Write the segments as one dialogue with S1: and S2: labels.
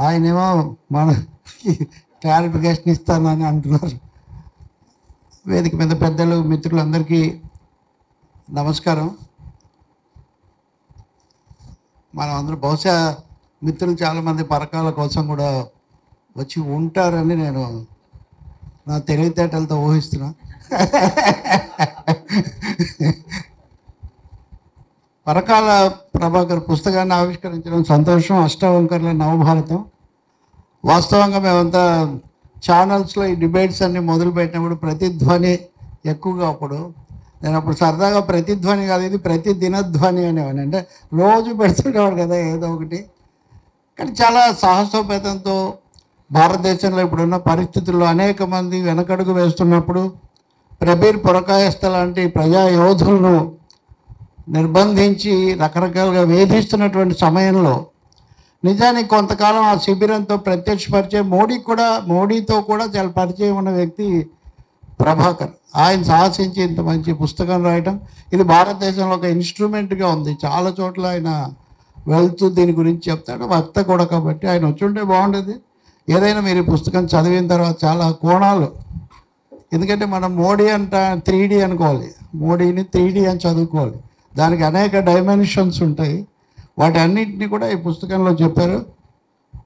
S1: ఆయనేమో మన క్లారిఫికేషన్ ఇస్తానని అంటున్నారు. వేదిక మీద పెద్దలు, మిత్రులందరికీ నమస్కారం. మనం అందరూ బహుశా మిత్రులు చాలామంది పరకాల కోసం కూడా వచ్చి ఉంటారని నేను నా తెలివితేటలతో ఊహిస్తున్నా. పరకాల ప్రభాకర్ పుస్తకాన్ని ఆవిష్కరించడం సంతోషం. అష్టావంకర్ల నవభారతం. వాస్తవంగా మేమంతా ఛానల్స్లో ఈ డిబేట్స్ అన్నీ మొదలుపెట్టినప్పుడు ప్రతిధ్వని ఎక్కువగా అప్పుడు నేను అప్పుడు సరదాగా ప్రతిధ్వని కాదు, ఇది ప్రతి దినధ్వని అనేవాడిని. అంటే రోజు పెడుతుండేవాడు కదా ఏదో ఒకటి. కానీ చాలా సాహసోపేతంతో భారతదేశంలో ఇప్పుడున్న పరిస్థితుల్లో అనేక మంది వెనకడుగు వేస్తున్నప్పుడు ప్రబీర్ పురకాయస్థ లాంటి ప్రజా యోధులను నిర్బంధించి రకరకాలుగా వేధిస్తున్నటువంటి సమయంలో నిజానికి కొంతకాలం ఆ శిబిరంతో ప్రత్యక్ష పరిచయం, మోడీతో కూడా చాలా పరిచయం ఉన్న వ్యక్తి ప్రభాకర్. ఆయన సాహసించి ఇంత మంచి పుస్తకం రాయటం, ఇది భారతదేశంలో ఒక ఇన్స్ట్రుమెంట్గా ఉంది. చాలా చోట్ల ఆయన వెళ్తూ దీని గురించి చెప్తాడు, వక్త కూడా. కాబట్టి ఆయన వచ్చి ఉంటే బాగుండేది. ఏదైనా మీరు ఈ పుస్తకం చదివిన తర్వాత చాలా కోణాలు, ఎందుకంటే మనం మోడీ అంట 3D అనుకోవాలి, మోడీని 3D అని చదువుకోవాలి. దానికి అనేక డైమెన్షన్స్ ఉంటాయి. వాటి అన్నింటినీ కూడా ఈ పుస్తకంలో చెప్పారు.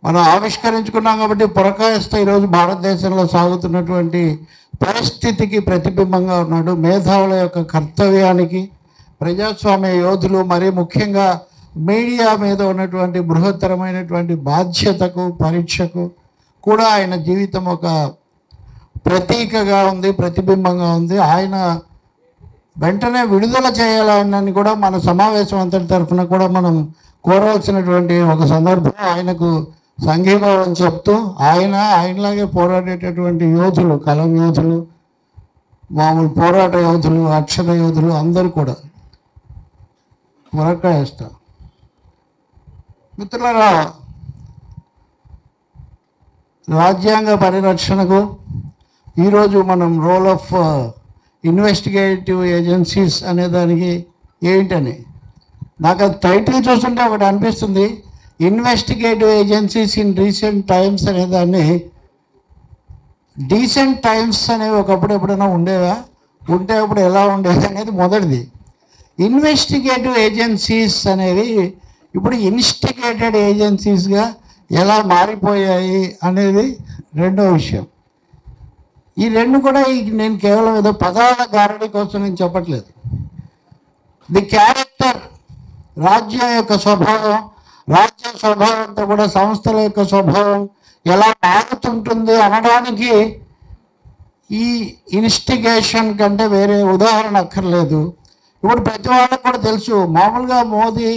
S1: మనం ఆవిష్కరించుకున్నాం కాబట్టి పురకాయస్థ ఈరోజు భారతదేశంలో సాగుతున్నటువంటి పరిస్థితికి ప్రతిబింబంగా ఉన్నాడు. మేధావుల యొక్క కర్తవ్యానికి, ప్రజాస్వామ్య యోధులు, మరీ ముఖ్యంగా మీడియా మీద ఉన్నటువంటి బృహత్తరమైనటువంటి బాధ్యతకు, పరీక్షకు కూడా ఆయన జీవితం ఒక ప్రతీకగా ఉంది, ప్రతిబింబంగా ఉంది. ఆయన వెంటనే విడుదల చేయాలని కూడా మన సమావేశం అంతటి తరఫున కూడా మనం కోరాల్సినటువంటి ఒక సందర్భం. ఆయనకు సంఘీభావం చెప్తూ ఆయనలాగే పోరాడేటటువంటి యోధులు, కలం యోధులు, మామూలు పోరాట యోధులు, అక్షర యోధులు అందరూ కూడా పురకాయస్థ. మిత్రులారా, రాజ్యాంగ పరిరక్షణకు ఈరోజు మనం రోల్ ఆఫ్ ఇన్వెస్టిగేటివ్ ఏజెన్సీస్ అనే దానికి ఏంటని నాకు అది టైటిల్ చూస్తుంటే ఒకటి అనిపిస్తుంది. Investigative agencies in recent times అనేదాన్ని డీసెంట్ టైమ్స్ అనేవి ఒకప్పుడు ఎప్పుడైనా ఉండేవా, ఉంటే అప్పుడు ఎలా ఉండేది అనేది మొదటిది. ఇన్వెస్టిగేటివ్ ఏజెన్సీస్ అనేవి ఇప్పుడు ఇన్స్టిగేటెడ్ ఏజెన్సీస్గా ఎలా మారిపోయాయి అనేది రెండో విషయం. ఈ రెండు కూడా నేను కేవలం ఏదో పదాల గారడీ కోసం నేను చెప్పట్లేదు. ది క్యారెక్టర్, రాజ్యం యొక్క స్వభావం, రాజ్య స్వభావంతో కూడా సంస్థల యొక్క స్వభావం ఎలా మారుతుంటుంది అనడానికి ఈ ఇన్స్టిగేషన్ కంటే వేరే ఉదాహరణ అక్కర్లేదు. ఇప్పుడు ప్రతి వాళ్ళకు కూడా తెలుసు, మామూలుగా మోదీ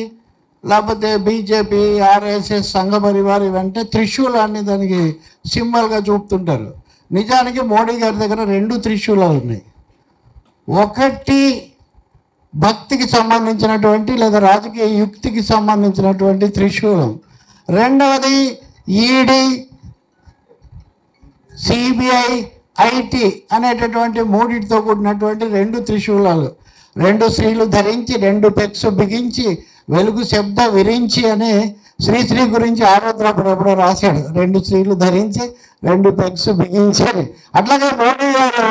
S1: లేకపోతే బీజేపీ, ఆర్ఎస్ఎస్, సంఘ పరివార్ ఇవంటే త్రిశూలాన్ని దానికి సింబల్గా చూపుతుంటారు. నిజానికి మోడీ గారి దగ్గర 2 త్రిశూలాలు ఉన్నాయి. ఒకటి భక్తికి సంబంధించినటువంటి లేదా రాజకీయ యుక్తికి సంబంధించినటువంటి త్రిశూలం, రెండవది ఈడీ, సిబిఐ, ఐటీ అనేటటువంటి మూడిటితో కూడినటువంటి 2 త్రిశూలాలు. 2 స్త్రీలు ధరించి 2 పెక్స్ బిగించి వెలుగు శబ్ద విరించి అని శ్రీశ్రీ గురించి ఆరాధన ఎప్పుడో రాశాడు. 2 స్త్రీలు ధరించి 2 పెగ్స్ బిగించారు. అట్లాగే మోడీ గారు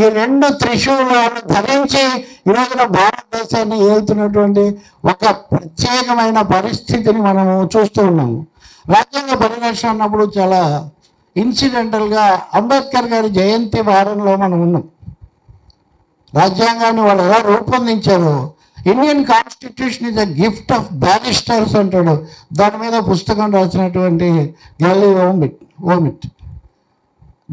S1: ఈ 2 త్రిశూలాలను ధరించి ఈరోజున భారతదేశాన్ని ఏలుతున్నటువంటి ఒక ప్రత్యేకమైన పరిస్థితిని మనము చూస్తూ ఉన్నాము. రాజ్యాంగ పరిరక్షణ అన్నప్పుడు చాలా ఇన్సిడెంటల్గా అంబేద్కర్ గారి జయంతి వారంలో మనం ఉన్నాం. రాజ్యాంగాన్ని వాళ్ళు ఎలా రూపొందించారు, Indian constitution is a gift of barristers అంటాడు. దాని మీద పుస్తకం రాసినటువంటి గల్లీ ఓమిట్.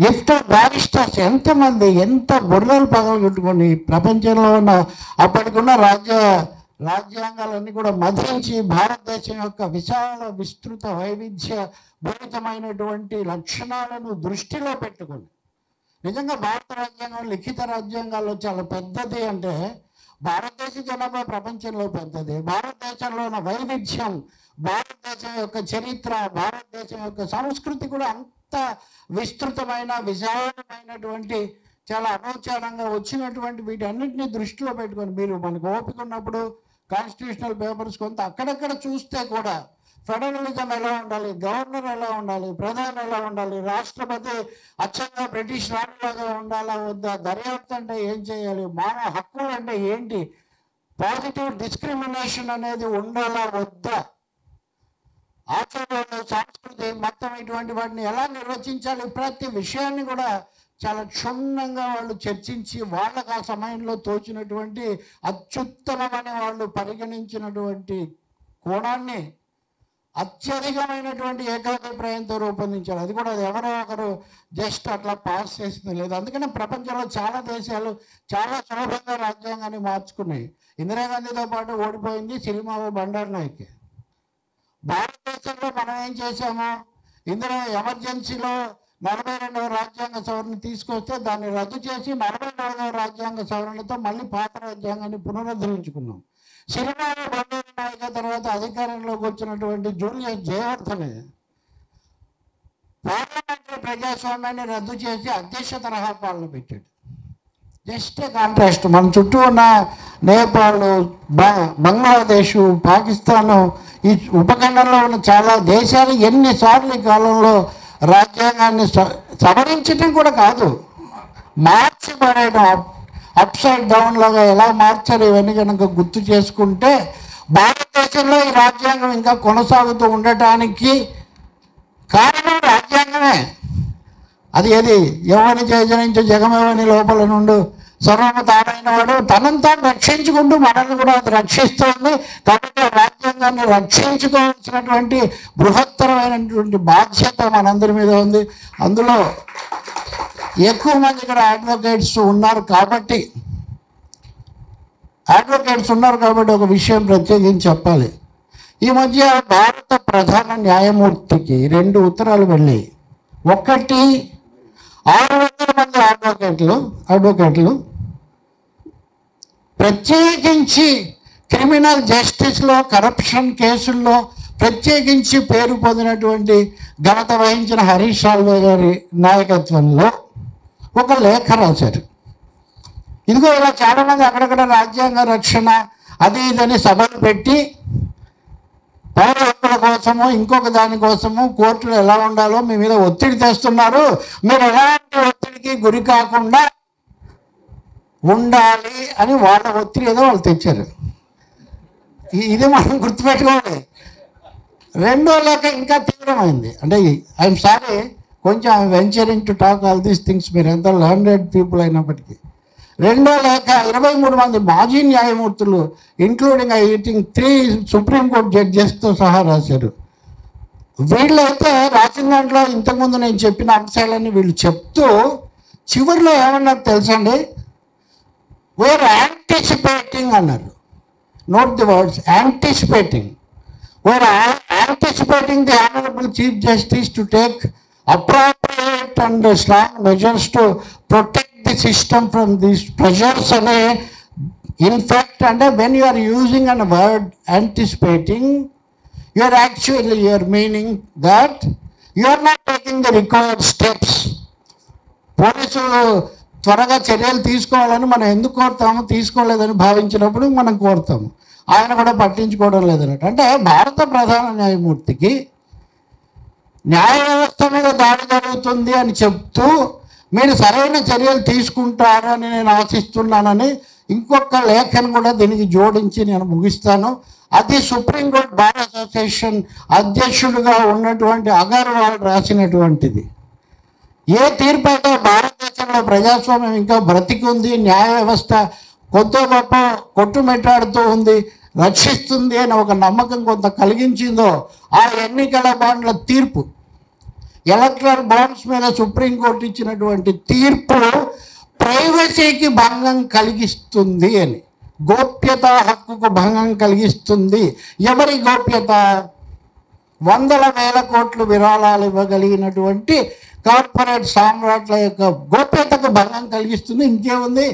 S1: Gift of బ్యారిస్టర్స్. ఎంతమంది ఎంత బుర్రలు పగలగొట్టుకొని ప్రపంచంలో ఉన్న అప్పటికున్న రాజ్యాంగాలన్నీ కూడా మదించి భారతదేశం యొక్క విశాల విస్తృత వైవిధ్య భరితమైనటువంటి లక్షణాలను దృష్టిలో పెట్టుకొని, నిజంగా భారత రాజ్యాంగం లిఖిత రాజ్యాంగాల్లో చాలా పెద్దది. అంటే భారతదేశ జనాభా ప్రపంచంలో పెద్దది. భారతదేశంలో ఉన్న వైవిధ్యం, భారతదేశం యొక్క చరిత్ర, భారతదేశం యొక్క సంస్కృతి కూడా అంత విస్తృతమైన విశాలమైనటువంటి చాలా అనౌచారంగా వచ్చినటువంటి వీటన్నిటిని దృష్టిలో పెట్టుకొని మీరు మనకు ఓపిక ఉన్నప్పుడు కాన్స్టిట్యూషనల్ పేపర్స్ కొంత అక్కడక్కడ చూస్తే కూడా ఫెడరలిజం ఎలా ఉండాలి, గవర్నర్ ఎలా ఉండాలి, ప్రధాని ఎలా ఉండాలి, రాష్ట్రపతి అచ్చంగా బ్రిటిష్ రాణిలాగా ఉండాలా వద్దా, దర్యాప్తు అంటే ఏం చేయాలి, మానవ హక్కులు అంటే ఏంటి, పాజిటివ్ డిస్క్రిమినేషన్ అనేది ఉండాలా వద్దా, ఆచారాలు, సంస్కృతి, మొత్తం ఇటువంటి వాటిని ఎలా నిర్వచించాలి, ప్రతి విషయాన్ని కూడా చాలా క్షుణ్ణంగా వాళ్ళు చర్చించి వాళ్ళకు ఆ సమయంలో తోచినటువంటి అత్యుత్తమమని వాళ్ళు పరిగణించినటువంటి కోణాన్ని అత్యధికమైనటువంటి ఏకాభిప్రాయంతో రూపొందించారు. అది కూడా ఎవరో ఒకరు జస్ట్ అట్లా పాస్ చేసింది లేదు. అందుకనే ప్రపంచంలో చాలా దేశాలు చాలా సులభంగా రాజ్యాంగాన్ని మార్చుకున్నాయి. ఇందిరాగాంధీతో పాటు ఓడిపోయింది సిరిమావ బండారు నాయక్. భారతదేశంలో మనం ఏం చేశాము, ఎమర్జెన్సీలో 42వ రాజ్యాంగ సవరణ తీసుకొస్తే దాన్ని రద్దు చేసి 44వ రాజ్యాంగ సవరణతో మళ్ళీ పాత రాజ్యాంగాన్ని పునరుద్ధరించుకున్నాం. సిరిమావ బండారు నాయక్ తర్వాత అధికారంలోకి వచ్చినటువంటి జూలియస్ జయవర్ధన్ పార్లమెంటరీ ప్రజాస్వామ్యాన్ని రద్దు చేసి అధ్యక్ష తరహా పాలన పెట్టాడు. Just contrast. మన చుట్టూ ఉన్న నేపాల్, బంగ్లాదేశ్, పాకిస్తాను, ఈ ఉపఖండంలో ఉన్న చాలా దేశాలు ఎన్నిసార్లు ఈ కాలంలో రాజ్యాంగాన్ని సవరించడం కూడా కాదు, మార్చి పడేయడం, అప్ సైడ్ డౌన్ లాగా ఎలా మార్చారు ఇవన్నీ కనుక గుర్తు చేసుకుంటే భారతదేశంలో ఈ రాజ్యాంగం ఇంకా కొనసాగుతూ ఉండటానికి కారణం రాజ్యాంగమే. అది ఎవరిని చేజనించు జగమెవని లోపల నుండి సర్వము తానైన వాడు తనను తాను రక్షించుకుంటూ మనల్ని కూడా అది రక్షిస్తుంది. కాబట్టి రాజ్యాంగాన్ని రక్షించుకోవాల్సినటువంటి బృహత్తరమైనటువంటి బాధ్యత మనందరి మీద ఉంది. అందులో ఎక్కువ మంది ఇక్కడ అడ్వకేట్స్ ఉన్నారు కాబట్టి ఒక విషయం ప్రత్యేకించి చెప్పాలి. ఈ మధ్య భారత ప్రధాన న్యాయమూర్తికి 2 ఉత్తరాలు వెళ్ళాయి. ఒకటి 600 మంది అడ్వకేట్లు ప్రత్యేకించి క్రిమినల్ జస్టిస్లో కరప్షన్ కేసుల్లో ప్రత్యేకించి పేరు పొందినటువంటి ఘనత వహించిన హరీష్ సాల్వే గారి నాయకత్వంలో ఒక లేఖ రాశారు. ఇదిగో ఇలా చాలామంది అక్కడక్కడ రాజ్యాంగ రక్షణ అది ఇదని సభలు పెట్టి పౌర హక్కుల కోసము ఇంకొక దానికోసము కోర్టులు ఎలా ఉండాలో మీ మీద ఒత్తిడి తెస్తున్నారు. మీరు ఎలాంటి ఒత్తిడికి గురి కాకుండా ఉండాలి అని వాళ్ళ ఒత్తిడి ఏదో వాళ్ళు తెచ్చారు. ఇది మనం గుర్తుపెట్టుకోవాలి. రెండో లేఖ ఇంకా తీవ్రమైంది. అంటే ఐఎమ్ సారీ, కొంచెం venturing to talk all these things, మీరు ఎంత లర్నెడ్ పీపుల్ అయినప్పటికీ. రెండో లేఖ 23 మంది మాజీ న్యాయమూర్తులు ఇంక్లూడింగ్ ఐ థింక్ 3 సుప్రీంకోర్టు జడ్జెస్తో సహా రాశారు. వీళ్ళైతే రాసిన దాంట్లో ఇంతకుముందు నేను చెప్పిన అంశాలన్నీ వీళ్ళు చెప్తూ చివరిలో ఏమన్నారు తెలుసండి, వీఆర్ యాంటిసిపేటింగ్ అన్నారు. Note the words, anticipating. We are anticipating the honourable chief justice to take appropriate and strong measures to protect the system from these pressures. And in fact, and when you are using a word anticipating, you are meaning that you are not taking the required steps. పోలీసులు త్వరగా చర్యలు తీసుకోవాలని మనం ఎందుకు కోరుతాము, తీసుకోలేదని భావించినప్పుడు మనం కోరుతాము. ఆయన కూడా పట్టించుకోవడం లేదన్నట్టు. అంటే భారత ప్రధాన న్యాయమూర్తికి న్యాయ వ్యవస్థ మీద దాడి జరుగుతుంది అని చెప్తూ మీరు సరైన చర్యలు తీసుకుంటారని నేను ఆశిస్తున్నానని ఇంకొక లేఖను కూడా దీనికి జోడించి నేను ముగిస్తాను. అది సుప్రీంకోర్టు బార్ అసోసియేషన్ అధ్యక్షుడిగా ఉన్నటువంటి అగర్వాల్ రాసినటువంటిది. ఏ తీర్పు అయితే భారతదేశంలో ప్రజాస్వామ్యం ఇంకా బ్రతికి ఉంది, న్యాయ వ్యవస్థ కొత్త గొప్ప కొట్టుమెట్టాడుతూ ఉంది, రక్షిస్తుంది అని ఒక నమ్మకం కొంత కలిగించిందో ఆ ఎన్నికల బాండ్ల తీర్పు, ఎలక్ట్రల్ బాండ్స్ మీద సుప్రీంకోర్టు ఇచ్చినటువంటి తీర్పు ప్రైవసీకి భంగం కలిగిస్తుంది అని, గోప్యత హక్కుకు భంగం కలిగిస్తుంది. ఎవరి గోప్యత? 100,000 కోట్లు విరాళాలు ఇవ్వగలిగినటువంటి కార్పొరేట్ సామ్రాట్ల యొక్క గోప్యతకు భంగం కలిగిస్తుంది. ఇంకేముంది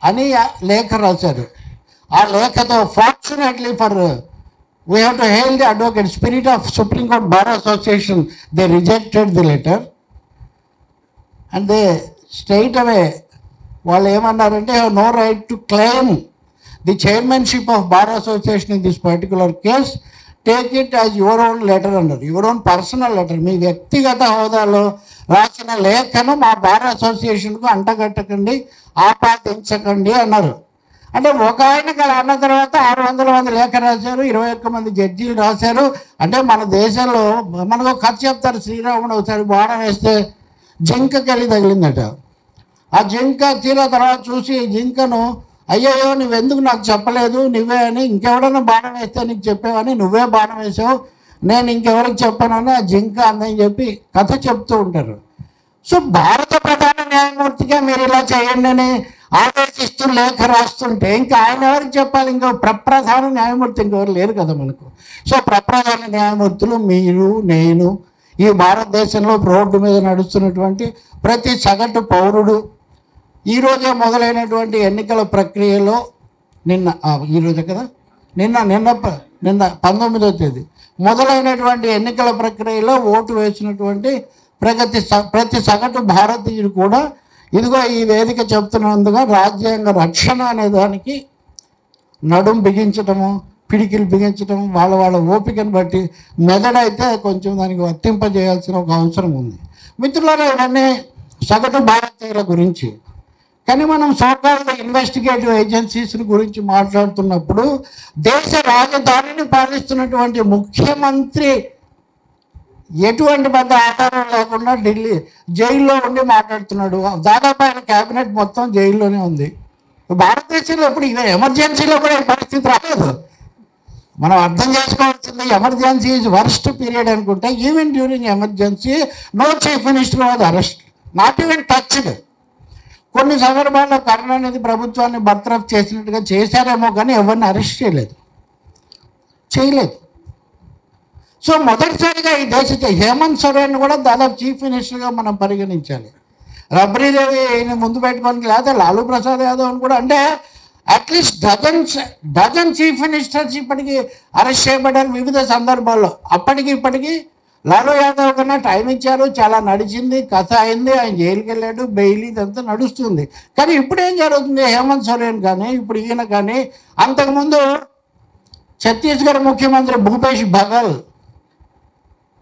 S1: అని లేఖ రాశారు. ఆ లేఖతో fortunately for we have to hail the advocate spirit of Supreme Court Bar Association. They rejected the letter and they straight away వాళ్ళు ఏమన్నారంటే have no right to claim the chairmanship of Bar Association in this particular case take it as your own letter అన్నారు. Your own personal letter, మీ వ్యక్తిగత హోదాలో రాసిన లేఖను మా bar అసోసియేషన్కు అంటగట్టకండి, ఆపాదించకండి అన్నారు. అంటే ఒక ఆయనకి అలా అన్న తర్వాత 600 మంది లేఖ రాశారు, 21 మంది జడ్జీలు రాశారు. అంటే మన దేశంలో మనకు కథ చెప్తారు, శ్రీరాముడు ఒకసారి బాణం వేస్తే జింకకెళ్ళి తగిలిందట. ఆ జింక తీర తర్వాత చూసి జింకను, అయ్యయ్యో నువ్వెందుకు నాకు చెప్పలేదు, నువ్వే అని, ఇంకెవడన్నా బాణం వేస్తే నీకు చెప్పావని, నువ్వే బాణం వేసావు, నేను ఇంకెవరికి చెప్పానని ఆ జింక అందని చెప్పి కథ చెప్తూ ఉంటారు. సో భారత ప్రధాన న్యాయమూర్తిగా మీరు ఇలా చేయండి అని ఆదేశిస్తూ లేఖ రాస్తుంటే ఇంకా ఆయన ఎవరికి చెప్పాలి? ఇంకా ప్రప్రధాన న్యాయమూర్తి ఇంకెవరు లేరు కదా మనకు. సో ప్రప్రధాన న్యాయమూర్తులు మీరు, నేను, ఈ భారతదేశంలో రోడ్డు మీద నడుస్తున్నటువంటి ప్రతి సగటు పౌరుడు. ఈరోజే మొదలైనటువంటి ఎన్నికల ప్రక్రియలో ఈరోజే కదా నిన్న 19వ తేదీ మొదలైనటువంటి ఎన్నికల ప్రక్రియలో ఓటు వేసినటువంటి ప్రతి సగటు భారతీయుడు కూడా ఇదిగో ఈ వేదిక చెప్తున్నందుగా రాజ్యాంగ రక్షణ అనే దానికి నడుం బిగించటము, పిడికిలు బిగించటం, వాళ్ళ ఓపికను బట్టి మెదడైతే కొంచెం దానికి వర్తింపజేయాల్సిన ఒక అవసరం ఉంది. మిత్రులారా, ఇవన్నీ సగటు భారతీయుల గురించి. కానీ మనం సోకాల్డ్ ఇన్వెస్టిగేటివ్ ఏజెన్సీస్ గురించి మాట్లాడుతున్నప్పుడు దేశ రాజధానిని పాలిస్తున్నటువంటి ముఖ్యమంత్రి ఎటువంటి పెద్ద ఆధారం లేకుండా జైల్లో ఉండి మాట్లాడుతున్నాడు. దాదాపు ఆయన క్యాబినెట్ మొత్తం జైల్లోనే ఉంది. భారతదేశంలో ఎప్పుడు ఎమర్జెన్సీలో కూడా ఈ పరిస్థితి రాలేదు. మనం అర్థం చేసుకోవాల్సింది, ఎమర్జెన్సీ ఈజ్ వర్స్ట్ పీరియడ్ అనుకుంటే even during emergency no chief minister was arrest, not even touched. కొన్ని సందర్భాల్లో కరుణానిధి ప్రభుత్వాన్ని బర్తరఫ్ చేసినట్టుగా చేశారేమో కానీ ఎవరిని అరెస్ట్ చేయలేదు. సో మొదటిసారిగా ఈ దేశ హేమంత్ సోరెన్ కూడా దాదాపు చీఫ్ మినిస్టర్గా మనం పరిగణించాలి. రబ్రీదేవి ఈయన ముందు పెట్టుకోవడానికి, లేదా లాలూ ప్రసాద్ యాదవ్ అని కూడా, అంటే అట్లీస్ట్ డజన్ చీఫ్ మినిస్టర్స్ ఇప్పటికీ అరెస్ట్ చేయబడ్డారు వివిధ సందర్భాల్లో. అప్పటికి ఇప్పటికీ లాలూ యాదవ్ కన్నా టైం ఇచ్చారు, చాలా నడిచింది, కథ అయింది, ఆయన జైలుకి వెళ్ళాడు, బెయిల్, ఇదంతా నడుస్తుంది. కానీ ఇప్పుడు ఏం జరుగుతుంది? హేమంత్ సోరెన్ కానీ ఇప్పుడు ఈయన కానీ, అంతకుముందు ఛత్తీస్గఢ్ ముఖ్యమంత్రి భూపేష్ బఘెల్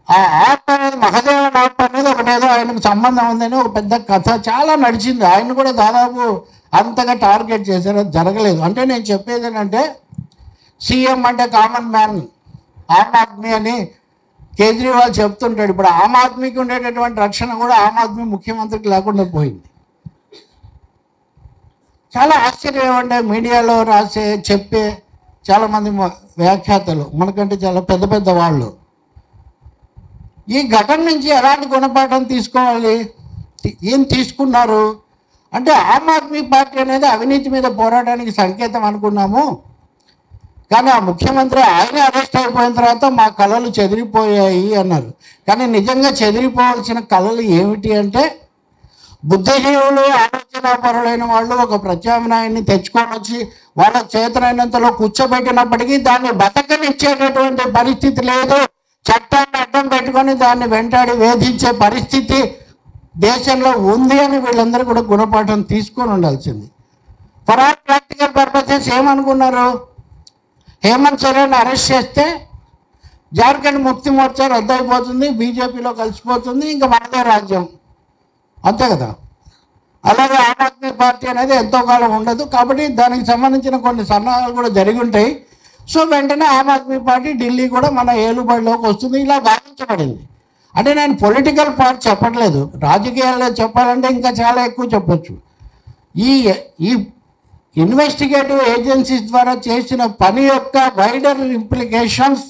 S1: ఆ యాప్ అనేది, మహదేవన్ యాప్ అనేది ఒకటేదో ఆయనకు సంబంధం ఉందని ఒక పెద్ద కథ చాలా నడిచింది. ఆయన కూడా దాదాపు అంతగా టార్గెట్ చేశారు, అది జరగలేదు. అంటే నేను చెప్పేది ఏంటంటే, సీఎం అంటే కామన్ మ్యాన్, ఆమ్ ఆద్మీ అని కేజ్రీవాల్ చెప్తుంటాడు. ఇప్పుడు ఆమ్ ఆద్మీకి ఉండేటటువంటి రక్షణ కూడా ఆమ్ ఆద్మీ ముఖ్యమంత్రికి లేకుండా పోయింది. చాలా ఆశ్చర్యం ఏమంటే, మీడియాలో చెప్పే చాలామంది వ్యాఖ్యాతలు మనకంటే చాలా పెద్ద పెద్ద వాళ్ళు ఈ ఘటన నుంచి ఎలాంటి గుణపాఠం తీసుకోవాలి, ఏం తీసుకున్నారు అంటే, ఆమ్ ఆద్మీ పార్టీ అనేది అవినీతి మీద పోరాటానికి సంకేతం అనుకున్నాము, కానీ ఆ ముఖ్యమంత్రి ఆయన అరెస్ట్ అయిపోయిన తర్వాత మా కళలు చెదిరిపోయాయి అన్నారు. కానీ నిజంగా చెదిరిపోవాల్సిన కళలు ఏమిటి అంటే, బుద్ధిజీవులు, ఆలోచనాపరులైన వాళ్ళు ఒక ప్రత్యామ్నాయాన్ని తెచ్చుకొని వచ్చి వాళ్ళ చేతనైనంతలో కూర్చోబెట్టినప్పటికీ దాన్ని బతకనిచ్చేటటువంటి పరిస్థితి లేదు. చట్టాన్ని అడ్డం పెట్టుకొని దాన్ని వెంటాడి వేధించే పరిస్థితి దేశంలో ఉంది అని వీళ్ళందరూ కూడా గుణపాఠం తీసుకొని ఉండాల్సింది. ఫర్ ఆల్ ప్రాక్టికల్ పర్పసెస్ ఏమనుకున్నారు, హేమంత్ సోరెన్ అరెస్ట్ చేస్తే జార్ఖండ్ ముక్తి మోర్చా రద్దయిపోతుంది, బీజేపీలో కలిసిపోతుంది, ఇంకా మనదే రాజ్యం, అంతే కదా. అలాగే ఆమ్ ఆద్మీ పార్టీ అనేది ఎంతో కాలం ఉండదు, కాబట్టి దానికి సంబంధించిన కొన్ని సన్నాహాలు కూడా జరిగి ఉంటాయి. సో వెంటనే ఆమ్ ఆద్మీ పార్టీ ఢిల్లీ కూడా మన ఏలుబడిలోకి వస్తుంది, ఇలా భావించబడింది. అంటే నేను పొలిటికల్ పార్ట్ చెప్పట్లేదు, రాజకీయాల్లో చెప్పాలంటే ఇంకా చాలా ఎక్కువ చెప్పచ్చు. ఈ ఇన్వెస్టిగేటివ్ ఏజెన్సీస్ ద్వారా చేసిన పని యొక్క wider implications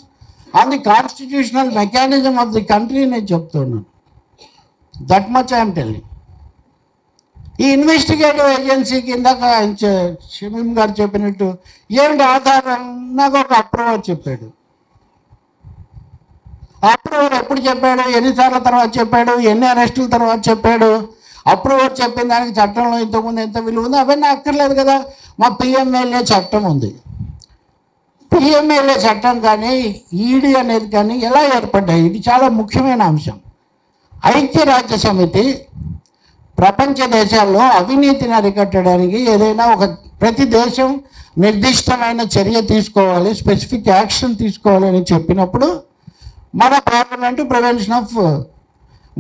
S1: on the constitutional mechanism of the country నేను చెప్తున్నాను. That much I'm telling. ఈ ఇన్వెస్టిగేటివ్ ఏజెన్సీకి ఇందాక షమీం గారు చెప్పినట్టు ఏమిటి ఆధారం, నాకు ఒక అప్రూవర్ చెప్పాడు. అప్రూవర్ ఎప్పుడు చెప్పాడు, ఎన్నిసార్ల తర్వాత చెప్పాడు, ఎన్ని అరెస్టుల తర్వాత చెప్పాడు, అప్రూవర్ చెప్పిన దానికి చట్టంలో ఇంతకుముందు ఎంత విలువ ఉంది అవన్నీ అక్కర్లేదు కదా. మా పిఎంఎల్ఏ చట్టం ఉంది, పిఎంఎల్ఏ చట్టం కానీ ఈడీ అనేది కానీ ఎలా ఏర్పడ్డాయి, ఇది చాలా ముఖ్యమైన అంశం. ఐక్యరాజ్య సమితి ప్రపంచ దేశాల్లో అవినీతిని అరికట్టడానికి ఏదైనా ఒక ప్రతి దేశం నిర్దిష్టమైన చర్య తీసుకోవాలి, స్పెసిఫిక్ యాక్షన్ తీసుకోవాలని చెప్పినప్పుడు మన parliament prevention of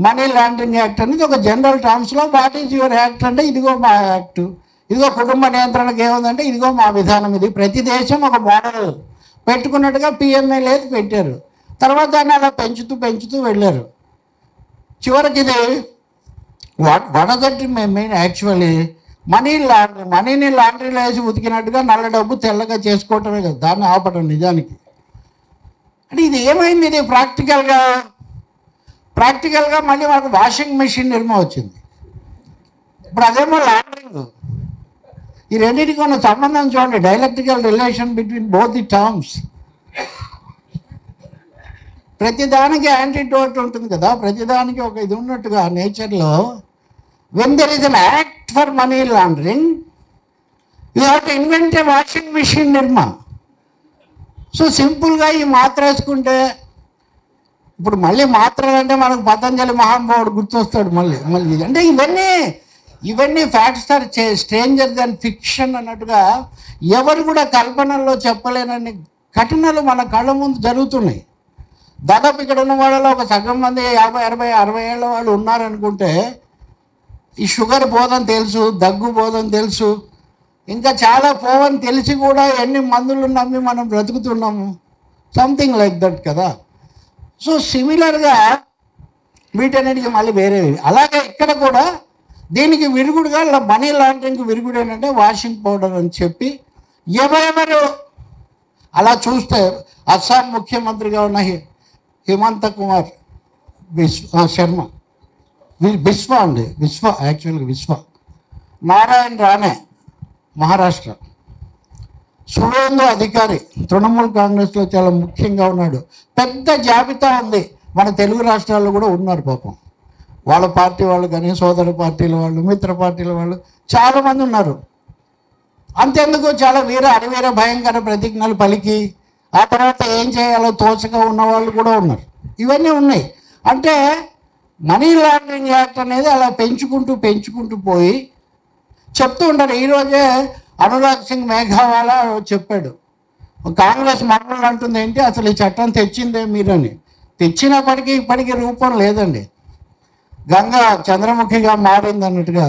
S1: money laundering act అనేది ఒక జనరల్ టర్మ్స్లో వాట్ ఈజ్ యువర్ యాక్ట్ అంటే ఇదిగో మా యాక్టు, ఇదిగో కుటుంబ నియంత్రణకు ఏముందంటే ఇదిగో మా విధానం, ఇది ప్రతి దేశం ఒక మోడల్ పెట్టుకున్నట్టుగా పిఎంఏ లేదు పెట్టారు. తర్వాత దాన్ని అలా పెంచుతూ పెంచుతూ వెళ్ళారు. చివరికి ఇది one of that main actually మనీని లాండ్రీలో వేసి ఉతికినట్టుగా నల్ల డబ్బు తెల్లగా చేసుకోవటమే కదా, దాన్ని ఆపటం నిజానికి. అంటే ఇది ఏమైంది, ఇది ప్రాక్టికల్గా మళ్ళీ మనకు వాషింగ్ మెషిన్ నిర్మా వచ్చింది. ఇప్పుడు అదేమో లాండరింగ్. ఈ రెండింటికి ఉన్న సంబంధం చూడండి, dialectical relation between both the terms. ప్రతిదానికి యాంటీడోట్ ఉంటుంది కదా, ప్రతిదానికి ఒక ఇది ఉన్నట్టుగా నేచర్లో. when there is an act for money laundering, you have to invent a washing machine Nirma. So సింపుల్గా ఈ మాత్ర వేసుకుంటే, ఇప్పుడు మళ్ళీ మాత్రలు అంటే మనకు పతంజలి మహానుభావుడు గుర్తొస్తాడు మళ్ళీ. అంటే ఇవన్నీ facts are stranger than fiction అన్నట్టుగా ఎవరు కూడా కల్పనల్లో చెప్పలేనన్ని ఘటనలు మన కళ్ళ ముందు జరుగుతున్నాయి. దాదాపు ఇక్కడ ఉన్న వాళ్ళలో ఒక సగం మంది 50, 60, 60 ఏళ్ళ వాళ్ళు ఉన్నారనుకుంటే ఈ షుగర్ పోదని తెలుసు, దగ్గు పోదని తెలుసు, ఇంకా చాలా పోవని తెలిసి కూడా ఎన్ని మందులు నమ్మి మనం బ్రతుకుతున్నాము. సంథింగ్ లైక్ దట్ కదా. సో సిమిలర్గా వీటన్నిటికీ మళ్ళీ వేరేవి. అలాగే ఇక్కడ కూడా దీనికి విరుగుడుగా మనీ లాండరింగ్కి విరుగుడు ఏంటంటే వాషింగ్ పౌడర్ అని చెప్పి ఎవరెవరు అలా చూస్తే అస్సాం ముఖ్యమంత్రిగా ఉన్న హిమంత కుమార్ శర్మ, విశ్వ నారాయణ రాణే మహారాష్ట్ర, సువేందు అధికారి తృణమూల్ కాంగ్రెస్లో చాలా ముఖ్యంగా ఉన్నాడు. పెద్ద జాబితా ఉంది. మన తెలుగు రాష్ట్రాల్లో కూడా ఉన్నారు పాపం. వాళ్ళ పార్టీ వాళ్ళు కానీ, సోదర పార్టీల వాళ్ళు, మిత్ర పార్టీల వాళ్ళు చాలామంది ఉన్నారు. అంతెందుకు చాలా అరివీర భయంకర ప్రతిజ్ఞలు పలికి ఆ తర్వాత ఏం చేయాలో తోచగా ఉన్నవాళ్ళు కూడా ఉన్నారు. ఇవన్నీ ఉన్నాయి. అంటే మనీ లాండరింగ్ యాక్ట్ అనేది అలా పెంచుకుంటూ పోయి చెప్తూ ఉంటారు. ఈరోజే అనురాగ్ సింగ్ మేఘావాలా చెప్పాడు, కాంగ్రెస్ మమ్మల్ని అంటుంది ఏంటి, అసలు ఈ చట్టం తెచ్చిందే మీరని. తెచ్చినప్పటికీ ఇప్పటికీ రూపం లేదండి. గంగా చంద్రముఖిగా మారింది అన్నట్టుగా.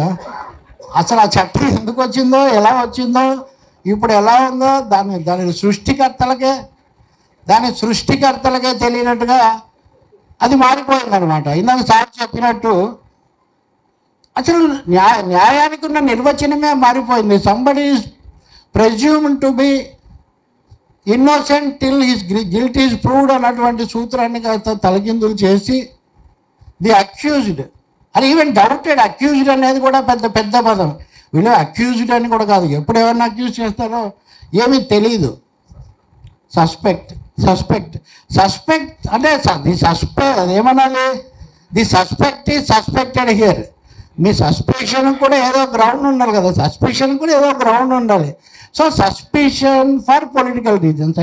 S1: అసలు ఆ చట్టం ఎందుకు వచ్చిందో, ఎలా వచ్చిందో, ఇప్పుడు ఎలా ఉందో దాని సృష్టికర్తలకే తెలియనట్టుగా అది మారిపోయిందనమాట. ఇందాక సార్ చెప్పినట్టు అసలు న్యాయానికి ఉన్న నిర్వచనమే మారిపోయింది. Somebody is presumed to be innocent till his guilt is proved అన్నటువంటి సూత్రాన్ని తలకిందులు చేసి ది అక్యూజ్డ్ అని ఈవెన్ డౌటెడ్. అక్యూజ్డ్ అనేది కూడా పెద్ద పదం. వీళ్ళు అక్యూజ్డ్ అని కూడా కాదు, ఎప్పుడు ఎవరిని అక్యూజ్ చేస్తారో ఏమీ తెలియదు. సస్పెక్ట్ అంటే ఏమనాలి, the suspect is suspected here. మీ సస్పెషన్ కూడా ఏదో గ్రౌండ్ ఉండాలి కదా, ఉండాలి. So suspicion for political reasons,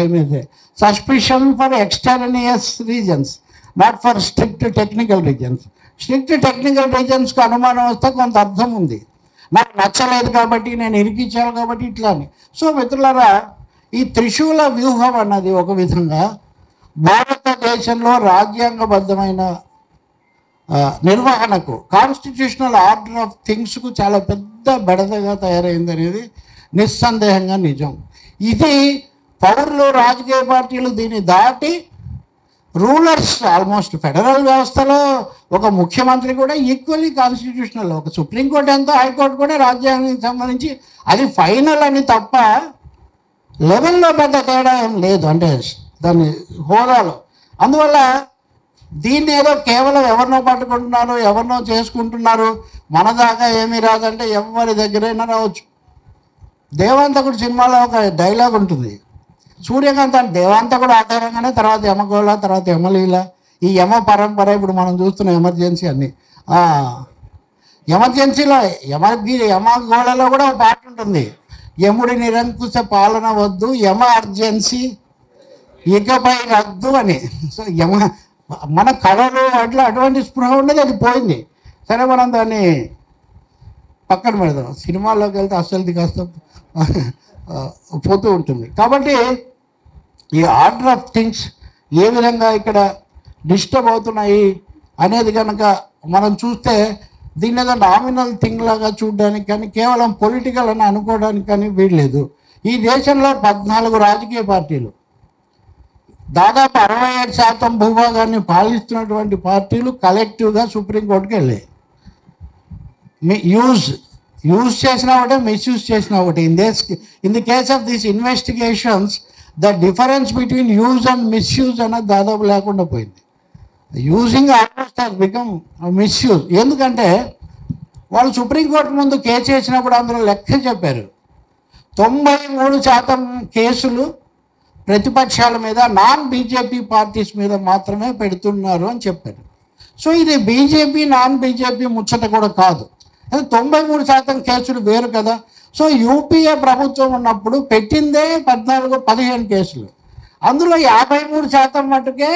S1: suspicion for extraneous reasons, not for strict technical reasons. Strict technical రీజన్స్కి అనుమానం వస్తే కొంత అర్థం ఉంది. నాకు నచ్చలేదు కాబట్టి, నేను ఇరికించాను కాబట్టి ఇట్లా అని. సో మిత్రులారా, ఈ త్రిశూల వ్యూహం అన్నది ఒక విధంగా భారతదేశంలో రాజ్యాంగబద్ధమైన నిర్వహణకు, కాన్స్టిట్యూషనల్ ఆర్డర్ ఆఫ్ థింగ్స్కు చాలా పెద్ద బెడదగా తయారైంది అనేది నిస్సందేహంగా నిజం. ఇది పౌరులు, రాజకీయ పార్టీలు దీన్ని దాటి రూలర్స్, ఆల్మోస్ట్ ఫెడరల్ వ్యవస్థలో ఒక ముఖ్యమంత్రి కూడా ఈక్వల్లీ కాన్స్టిట్యూషనల్. ఒక సుప్రీంకోర్టు ఎంతో, హైకోర్టు కూడా రాజ్యాంగానికి సంబంధించి అది ఫైనల్ అని తప్ప లెవెల్లో పెద్ద తేడా ఏం లేదు, అంటే దాని హోదాలో. అందువల్ల దీన్ని ఏదో కేవలం ఎవరినో పట్టుకుంటున్నారు, ఎవరినో చేసుకుంటున్నారు, మన దాకా ఏమీ రాదంటే ఎవరి దగ్గరైనా రావచ్చు. దేవాంతకుడు సినిమాలో ఒక డైలాగ్ ఉంటుంది, సూర్యకాంత్ అంటే దేవాంతకుడు ఆధారంగానే తర్వాత యమగోళ, తర్వాత యమలీల, ఈ యమ పరంపర ఇప్పుడు మనం చూస్తున్న ఎమర్జెన్సీ అన్నీ. ఎమర్జెన్సీలో యమగోళలో కూడా ఒక పాట ఉంటుంది, యముడి నిరంకుశ పాలన వద్దు, యమ అర్జెన్సీ ఇకపై రద్దు అని. సో మన కళలు అట్లా అటువంటి స్పృహ ఉండేది, అది పోయింది. సరే, మనం దాన్ని పక్కన పెడదాం, సినిమాల్లోకి వెళ్తే అసలుది కాస్త పోతూ ఉంటుంది. కాబట్టి ఈ ఆర్డర్ ఆఫ్ థింగ్స్ ఏ విధంగా ఇక్కడ డిస్టర్బ్ అవుతున్నాయి అనేది కనుక మనం చూస్తే దీన్ని ఏదో నామినల్ థింగ్ లాగా చూడడానికి కానీ కేవలం పొలిటికల్ అని అనుకోవడానికి కానీ వీల్లేదు. ఈ దేశంలో 14 రాజకీయ పార్టీలు, దాదాపు 67% భూభాగాన్ని పాలిస్తున్నటువంటి పార్టీలు కలెక్టివ్గా సుప్రీంకోర్టుకి వెళ్ళాయి. యూజ్ చేసినా ఒకటే, మిస్యూజ్ చేసినా ఒకటి. In the case of these investigations the difference between use and misuse అనేది దాదాపు లేకుండా పోయింది. Using almost has become misuse. ఎందుకంటే వాళ్ళు సుప్రీంకోర్టు ముందు కేసు వేసినప్పుడు అందులో లెక్క చెప్పారు, 93% కేసులు ప్రతిపక్షాల మీద, నాన్ బీజేపీ పార్టీస్ మీద మాత్రమే పెడుతున్నారు అని చెప్పారు. సో ఇది బీజేపీ నాన్ బీజేపీ ముచ్చట కూడా కాదు, అది 93% కేసులు వేరు కదా. సో యూపీఏ ప్రభుత్వం ఉన్నప్పుడు పెట్టిందే 14-15 కేసులు, అందులో 53% మట్టుకే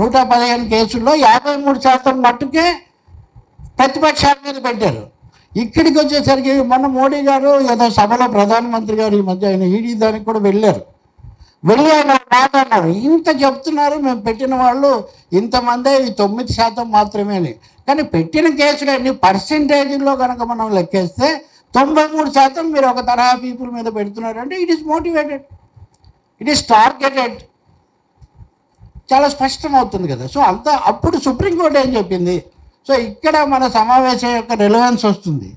S1: 115 కేసుల్లో 53% మట్టుకే ప్రతిపక్షాల మీద పెట్టారు. ఇక్కడికి వచ్చేసరికి మొన్న మోడీ గారు ఏదో సభలో ప్రధానమంత్రి గారు ఈ మధ్య ఆయన ఈడీ దానికి కూడా వెళ్ళి ఆయన మాట్లాడినారు, ఇంత చెప్తున్నారు మేము పెట్టిన వాళ్ళు ఇంతమందే, 9% మాత్రమే అని. కానీ పెట్టిన కేసులు అన్ని పర్సెంటేజ్లో కనుక మనం లెక్కేస్తే 93% మీరు ఒక తరహా పీపుల్ మీద పెడుతున్నారంటే it is motivated, it is targeted, చాలా స్పష్టం అవుతుంది కదా. సో అంతా అప్పుడు సుప్రీంకోర్టు ఏం చెప్పింది. సో ఇక్కడ మన సమావేశం యొక్క రెలవెన్స్ వస్తుంది.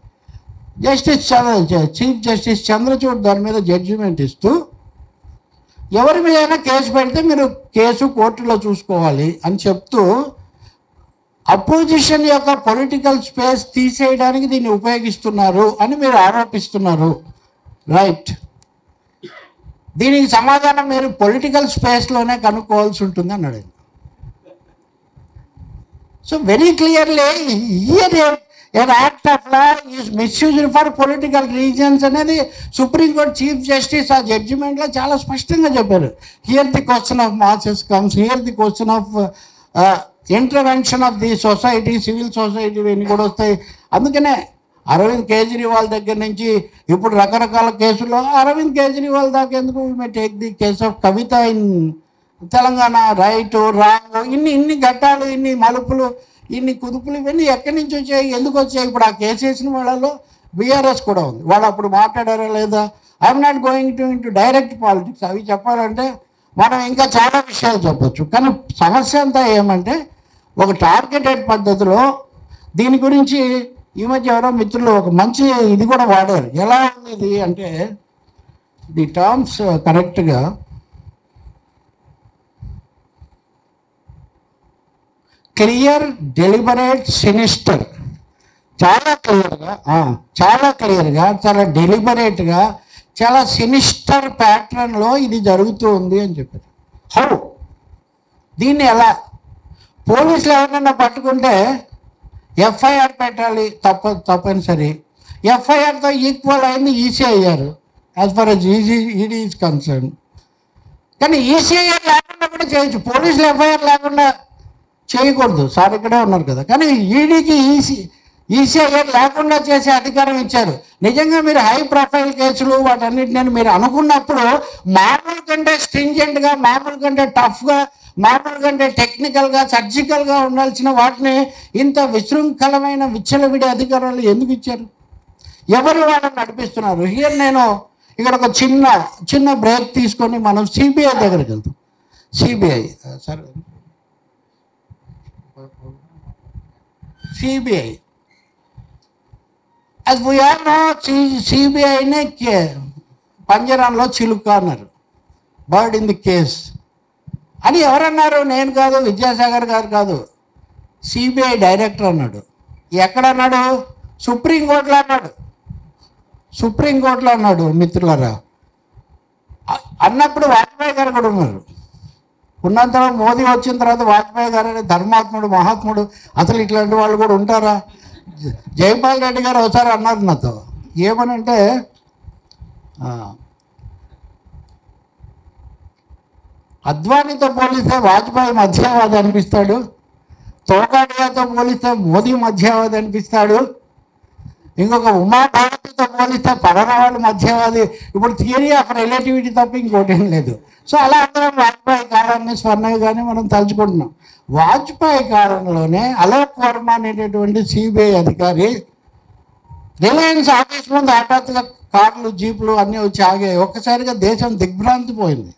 S1: చీఫ్ జస్టిస్ చంద్రచూడ్ దాని మీద జడ్జిమెంట్ ఇస్తూ, ఎవరి మీదైనా కేసు పెడితే మీరు కేసు కోర్టులో చూసుకోవాలి అని చెప్తూ, అపోజిషన్ యొక్క పొలిటికల్ స్పేస్ తీసేయడానికి దీన్ని ఉపయోగిస్తున్నారు అని మీరు ఆరోపిస్తున్నారు, రైట్? దీనికి సమాధానం మీరు పొలిటికల్ స్పేస్లోనే కనుక్కోవాల్సి ఉంటుంది అన్నాడు. So very clearly an act of law is misused for political reasons అనేది సుప్రీంకోర్టు చీఫ్ జస్టిస్ ఆ జడ్జిమెంట్లో చాలా స్పష్టంగా చెప్పారు. Here the question of masses comes, here the question of intervention of the society, civil society ఇవన్నీ కూడా వస్తాయి. అందుకనే అరవింద్ కేజ్రీవాల్ దగ్గర నుంచి ఇప్పుడు రకరకాల కేసుల్లో అరవింద్ కేజ్రీవాల్ దాకా ఎందుకు, we may take the case of Kavitha in Telangana, right wrong, ఇన్ని ఘట్టాలు, ఇన్ని మలుపులు, ఇన్ని కుదుపులు, ఇవన్నీ ఎక్కడి నుంచి వచ్చాయి, ఎందుకు వచ్చాయి? ఇప్పుడు ఆ కేసు వేసిన వాళ్ళలో బీఆర్ఎస్ కూడా ఉంది. వాళ్ళు అప్పుడు మాట్లాడారా లేదా? I'm not going to into direct politics. అవి చెప్పాలంటే మనం ఇంకా చాలా విషయాలు చెప్పచ్చు. కానీ సమస్య అంతా ఏమంటే ఒక టార్గెటెడ్ పద్ధతిలో దీని గురించి ఈ మధ్య ఎవరో మిత్రులు ఒక మంచి ఇది కూడా వాడారు. ఎలా ఉంది ఇది అంటే, ది టర్మ్స్ కరెక్ట్గా క్లియర్, డెలిబరేట్, సినిస్టర్, చాలా క్లియర్గా, చాలా డెలిబరేట్గా, చాలా సినిస్టర్ ప్యాటర్న్లో ఇది జరుగుతూ ఉంది అని చెప్పారు. హౌ? దీన్ని ఎలా? పోలీసులు ఎవరినైనా పట్టుకుంటే ఎఫ్ఐఆర్ పెట్టాలి, తప్పనిసరి. ఎఫ్ఐఆర్తో ఈక్వల్ అయింది ECIR as for as ED is concern. కానీ ఈసీఐఆర్ లేకుండా కూడా చేయొచ్చు, పోలీసులు ఎఫ్ఐఆర్ లేకుండా చేయకూడదు. సార్ ఇక్కడే ఉన్నారు కదా. కానీ ఈడీకి ఈసీఐఆర్ లేకుండా చేసే అధికారం ఇచ్చారు. నిజంగా మీరు హై ప్రొఫైల్ కేసులు వాటన్నిటిని మీరు అనుకున్నప్పుడు మామూలు కంటే స్ట్రింజెంట్గా, మామూలు కంటే టఫ్గా, మామూలు కంటే టెక్నికల్గా, సర్జికల్గా ఉండాల్సిన వాటిని ఇంత విశృంఖలమైన విచ్చలవిడి అధికారాలు ఎందుకు ఇచ్చారు? ఎవరు వాళ్ళని నడిపిస్తున్నారు? హియర్ నేను ఇక్కడ ఒక చిన్న బ్రేక్ తీసుకొని మనం సిబిఐ దగ్గరికి వెళ్తాం. సిబిఐ సార్, సిబిఐ అది పోయానో సిబిఐనే పంజరంలో చిలుక అన్నారు, బర్డ్ ఇన్ ది కేస్ అని ఎవరన్నారు? నేను కాదు, విద్యాసాగర్ గారు కాదు, సిబిఐ డైరెక్టర్ అన్నాడు. ఎక్కడన్నాడు? సుప్రీంకోర్టులో అన్నాడు. సుప్రీంకోర్టులో అన్నాడు మిత్రులారా. అన్నప్పుడు వాజ్పేయి గారు కూడా ఉన్నారు. ఉన్నంత మోదీ వచ్చిన తర్వాత వాజ్పేయి గారు అనే ధర్మాత్ముడు, మహాత్ముడు, అసలు ఇట్లాంటి వాళ్ళు కూడా ఉంటారా? జైపాల్ రెడ్డి గారు ఒకసారి అన్నారు నాతో, ఏమనంటే అద్వానీతో పోలిస్తే వాజ్పేయి మధ్యవాది అనిపిస్తాడు, తోకాడియాతో పోలిస్తే మోదీ మధ్యవాది అనిపిస్తాడు, ఇంకొక ఉమాభారతితో పోలిస్తే పడనవాళ్ళు మధ్యవాది. ఇప్పుడు థియరీ ఆఫ్ రిలేటివిటీ తప్ప ఇంకోటి ఏం లేదు. సో అలా అందరం వాజ్పేయి కాలాన్ని స్వర్ణయ్య కానీ మనం తలుచుకుంటున్నాం. వాజ్పేయి కాలంలోనే అలోక్ వర్మ అనేటటువంటి సిబిఐ అధికారి రిలయన్స్ ఆఫీస్ ముందు హఠాత్తుగా కార్లు జీపులు అన్నీ వచ్చి ఆగాయి. ఒక్కసారిగా దేశం దిగ్భ్రాంతి పోయింది.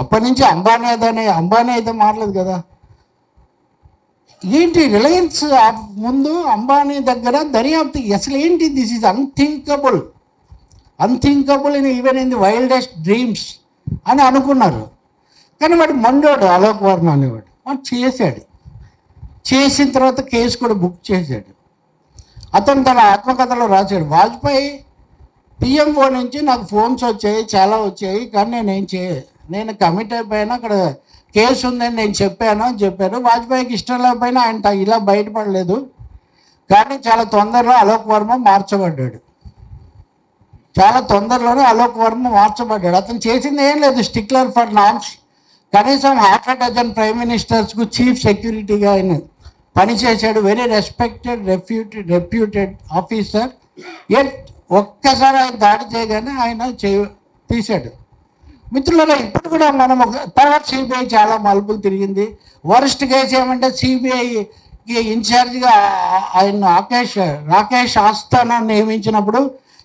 S1: అప్పటి నుంచి అంబానీ అయితే మారలేదు కదా. ఏంటి రిలయన్స్ ముందు అంబానీ దగ్గర దర్యాప్తు అసలు ఏంటి? This is unthinkable in even in the wildest dreams అని అనుకున్నారు. కానీ వాడు మండోడు అలోక్ వర్మ అనేవాడు. వాడు చేశాడు. చేసిన తర్వాత కేసు కూడా బుక్ చేశాడు. అతను తన ఆత్మకథలో రాశాడు, వాజ్పేయి పిఎంఓ నుంచి నాకు ఫోన్స్ వచ్చాయి, చాలా వచ్చాయి, కానీ నేను కమిట్ అయిపోయాను, అక్కడ కేసు ఉందని నేను చెప్పాను. వాజ్పేయికి ఇష్టం లేకపోయినా ఆయన ఇలా బయటపడలేదు. కానీ చాలా తొందరలో అలోక్ వర్మ మార్చబడ్డాడు. అతను చేసింది ఏం లేదు, స్టిక్లర్ ఫర్ నామ్స్. కనీసం ½ డజన్ ప్రైమ్ మినిస్టర్స్కు చీఫ్ సెక్యూరిటీగా ఆయన పనిచేశాడు. Very reputed officer. ఒక్కసారి ఆయన దాడి చేయగానే ఆయన తీశాడు. మిత్రులారా, ఇప్పుడు కూడా మనం తర్వాత సిబిఐ చాలా మలుపులు తిరిగింది. వరస్ట్ కేసు ఏమంటే సిబిఐకి ఇన్ఛార్జిగా ఆయన రాకేష్ ఆస్థానా నియమించినప్పుడు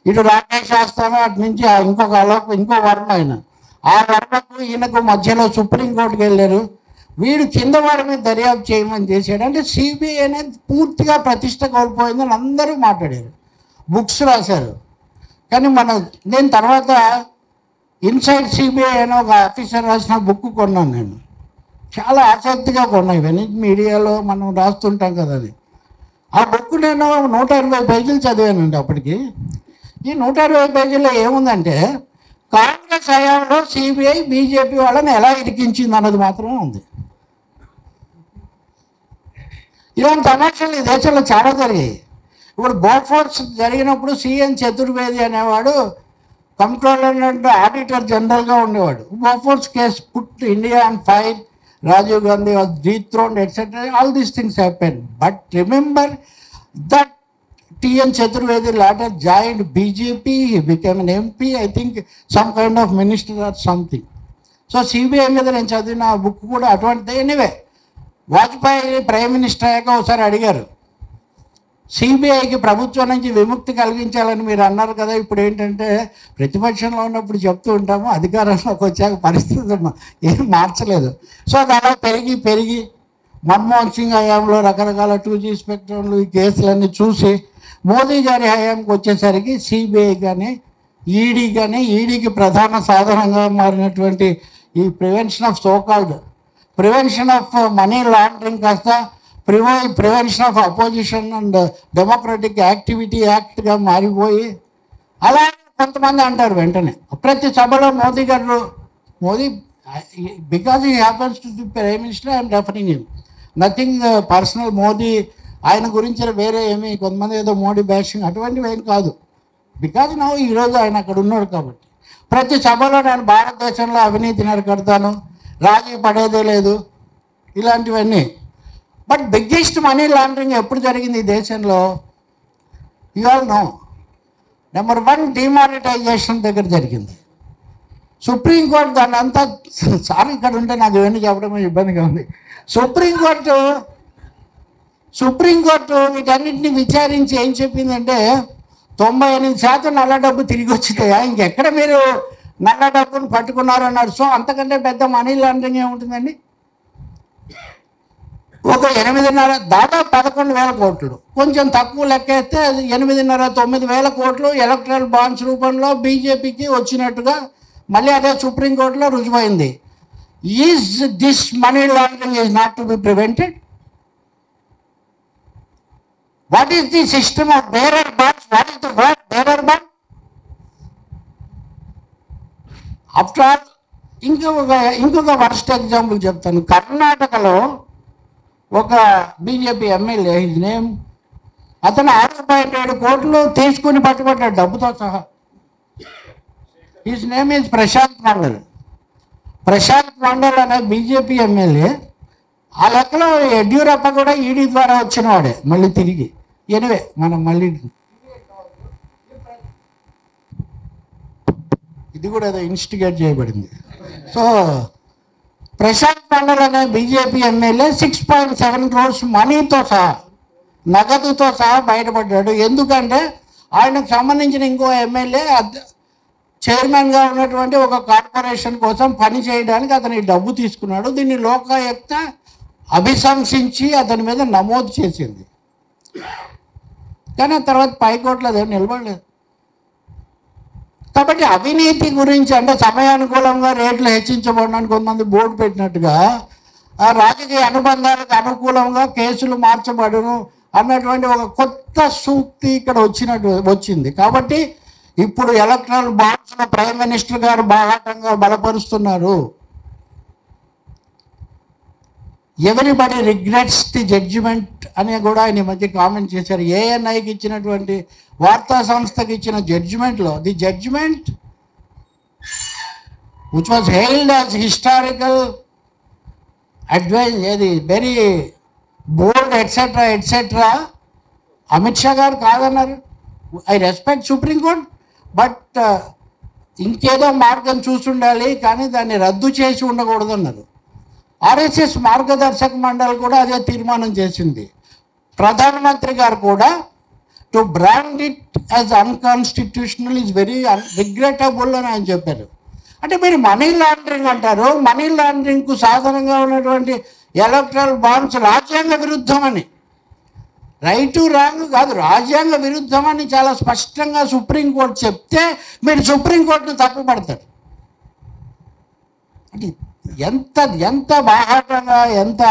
S1: ఇటు రాకేష్ ఆస్థానా అటు నుంచి ఇంకో వర్మ ఆయన. ఆ వర్మకు ఈయనకు మధ్యలో సుప్రీంకోర్టుకి వెళ్ళారు. వీడు కింద వారి మీద దర్యాప్తు చేయమని చేశాడు. అంటే సిబిఐ అనేది పూర్తిగా ప్రతిష్ట కోల్పోయిందని అందరూ మాట్లాడారు, బుక్స్ రాశారు. కానీ నేను తర్వాత ఇన్సైడ్ సిబిఐ అని ఒక ఆఫీసర్ రాసిన బుక్ కొన్నాను. నేను చాలా ఆసక్తిగా కొన్నాను. ఇవన్నీ మీడియాలో మనం రాస్తుంటాం కదా అది. ఆ బుక్ నేను 120 పేజీలు చదివానండి అప్పటికి. ఈ 120 పేజీల్లో ఏముందంటే కాంగ్రెస్ హయాంలో సిబిఐ బీజేపీ వాళ్ళని ఎలా ఇరికించింది అన్నది మాత్రమే ఉంది. ఇలాంటి తమాషాలు ఈ దేశంలో చాలా జరిగాయి. ఇప్పుడు బోఫోర్స్ జరిగినప్పుడు సిఎన్ చతుర్వేది అనేవాడు కంట్రోలర్ అండ్ ఆడిటర్ జనరల్గా ఉండేవాడు. Bofors case put India on fire, Rajiv Gandhi was dethroned etcetera, all these things happen. But remember that TN Chaturvedi later joined BJP, he became an MP, I think some kind of minister or something. So CBI మీద నేను చదివిన ఆ book కూడా అటువంటిది. Anyway, Vajpayee prime minister అయ్యాక ఒకసారి అడిగారు, సిబిఐకి ప్రభుత్వం నుంచి విముక్తి కలిగించాలని మీరు అన్నారు కదా, ఇప్పుడు ఏంటంటే ప్రతిపక్షంలో ఉన్నప్పుడు చెప్తూ ఉంటాము, అధికారంలోకి వచ్చాక పరిస్థితి ఏం మార్చలేదు. సో దానిలో పెరిగి మన్మోహన్ సింగ్ హయాంలో రకరకాల 2G స్పెక్ట్రంలు ఈ కేసులన్నీ చూసి మోదీ గారి హయాంకి వచ్చేసరికి సిబిఐ కానీ ఈడీ కానీ, ఈడీకి ప్రధాన సాధనంగా మారినటువంటి ఈ ప్రివెన్షన్ ఆఫ్ మనీ లాండరింగ్ కాస్త prevention of opposition and democratic activity యాక్ట్గా మారిపోయి, అలా కొంతమంది అంటారు వెంటనే ప్రతి సభలో Modi because he happens to the prime minister, I'm referring him, nothing personal. Modi ఆయన గురించి వేరే ఏమి కొంతమంది ఏదో మోడీ బ్యాషింగ్ అటువంటివి ఏం కాదు. బికాజ్ నా ఈరోజు ఆయన అక్కడ ఉన్నాడు కాబట్టి ప్రతి సభలో నేను భారతదేశంలో అవినీతి నరకడతాను, రాజీ పడేదే లేదు, ఇలాంటివన్నీ. బట్ బిగ్గెస్ట్ మనీ లాండరింగ్ ఎప్పుడు జరిగింది ఈ దేశంలో? You all know. Number 1 demonetisation దగ్గర జరిగింది. సుప్రీంకోర్టు దాన్ని అంతా, సారీ ఇక్కడ ఉంటే నాకు ఇవన్నీ చెప్పడం ఇబ్బందిగా ఉంది. సుప్రీంకోర్టు వీటన్నింటినీ విచారించి ఏం చెప్పిందంటే 98% నల్ల డబ్బు తిరిగి వచ్చిందా, ఇంకెక్కడ మీరు నల్ల డబ్బును పట్టుకున్నారు అన్నారు. సో అంతకంటే పెద్ద మనీ లాండరింగ్ ఏముంటుందండి? ఒక 8.5 దాదాపు 11,000 కోట్లు, కొంచెం తక్కువ లెక్కేస్తే 8.5-9,000 కోట్లు ఎలక్ట్రల్ బాండ్స్ రూపంలో బీజేపీకి వచ్చినట్టుగా మళ్ళీ అదే సుప్రీంకోర్టులో రుజువైంది. Is this money laundering is not to be prevented? What is the system of bearer bonds? What is the word bearer bond? After all ఇంకొక వర్స్ట్ ఎగ్జాంపుల్ చెప్తాను. కర్ణాటకలో ఒక బీజేపీ ఎమ్మెల్యే, హిజ్ నేమ్, అతను 6.7 కోట్లు తీసుకుని పట్టుబడ్డాడు డబ్బుతో సహా. His name is Prashant Mandal అనే బీజేపీ ఎమ్మెల్యే. ఆ లెక్కలో యడ్యూరప్ప కూడా ఈడీ ద్వారా వచ్చినవాడే మళ్ళీ తిరిగి. ఎనివే మనం మళ్ళీ ఇది కూడా ఏదో ఇన్స్టిగేట్ చేయబడింది. సో ప్రశాంత్ మండల్ అనే బీజేపీ ఎమ్మెల్యే 6.7 crores మనీతో సహా, నగదుతో సహా బయటపడ్డాడు. ఎందుకంటే ఆయనకు సంబంధించిన ఇంకో ఎమ్మెల్యే చైర్మన్గా ఉన్నటువంటి ఒక కార్పొరేషన్ కోసం పని చేయడానికి అతని డబ్బు తీసుకున్నాడు. దీన్ని లోకాయుక్త అభిశంసించి అతని మీద నమోదు చేసింది. కానీ ఆ తర్వాత పైకోట్లో అదే నిలబడలేదు. కాబట్టి అవినీతి గురించి, అంటే సమయానుకూలంగా రేట్లు హెచ్చించబడడానికి కొంతమంది బోర్డు పెట్టినట్టుగా రాజకీయ అనుబంధాలకు అనుకూలంగా కేసులు మార్చబడును అన్నటువంటి ఒక కొత్త సూక్తి ఇక్కడ వచ్చింది. కాబట్టి ఇప్పుడు ఎలక్ట్రల్ బాండ్స్లో ప్రైమ్ మినిస్టర్ గారు బాహాటంగా బలపరుస్తున్నారు. ఎవ్రీబడి రిగ్రెట్స్ ది జడ్జిమెంట్ అని కూడా ఆయన ఈ మధ్య కామెంట్ చేశారు. ఏఎన్ఐకి ఇచ్చినటువంటి వార్తా సంస్థకి ఇచ్చిన జడ్జిమెంట్లో the judgment which was hailed as historical advise, ఏది very bold etcetera etcetera, Amit Shah garu కాదన్నారు. ఐ రెస్పెక్ట్ సుప్రీంకోర్టు, బట్ ఇంకేదో మార్గం చూసుండాలి కానీ దాన్ని రద్దు చేసి ఉండకూడదు అన్నారు. ఆర్ఎస్ఎస్ మార్గదర్శక మండలి కూడా అదే తీర్మానం చేసింది. ప్రధానమంత్రి గారు కూడా to brand it as unconstitutional is very regrettable అని ఆయన చెప్పారు. అంటే మీరు మనీ లాండరింగ్ అంటారు, మనీ లాండరింగ్కు సాధనంగా ఉన్నటువంటి ఎలక్ట్రల్ బాండ్స్ రాజ్యాంగ విరుద్ధం అని, రైట్ టు రాంగ్ కాదు, రాజ్యాంగ విరుద్ధం అని చాలా స్పష్టంగా సుప్రీంకోర్టు చెప్తే మీరు సుప్రీంకోర్టును తప్పుపడతారు. అంటే ఎంత ఎంత బాహాటంగా, ఎంత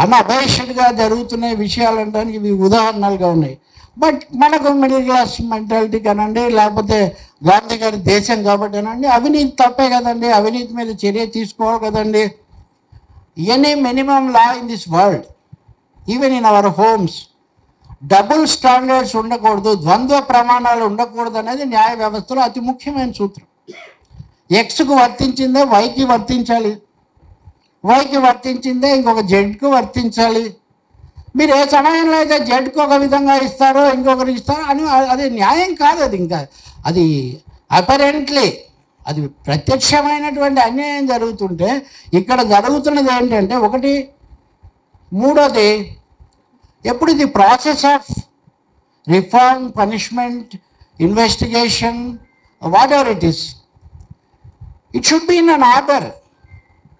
S1: అన్అబేషడ్గా జరుగుతున్న విషయాలు అనడానికి ఇవి ఉదాహరణలుగా ఉన్నాయి. బట్ మనకు మిడిల్ క్లాస్ మెంటాలిటీ కానండి, లేకపోతే గాంధీ గారి దేశం కాబట్టి అనండి, అవినీతి తప్పే కదండి, అవినీతి మీద చర్య తీసుకోవాలి కదండి. Any minimum law in this world, even in our homes, double standards ఉండకూడదు, ద్వంద్వ ప్రమాణాలు ఉండకూడదు అనేది న్యాయ వ్యవస్థలో అతి ముఖ్యమైన సూత్రం. ఎక్స్కు వర్తించిందే వైకి వర్తించాలి, వైకి వర్తించిందే ఇంకొక జెడ్కు వర్తించాలి. మీరు ఏ సమయంలో అయితే జెడ్కు ఒక విధంగా ఇస్తారో ఇంకొకరు ఇస్తారో అని అది న్యాయం కాదు. అది ఇంకా అది అపరెంట్లీ అది ప్రత్యక్షమైనటువంటి అన్యాయం జరుగుతుంటే ఇక్కడ జరుగుతున్నది ఏంటంటే, ఒకటి, మూడోది, ఎప్పుడు ఇది process of reform, punishment, investigation, what ever it is, it should be in an order.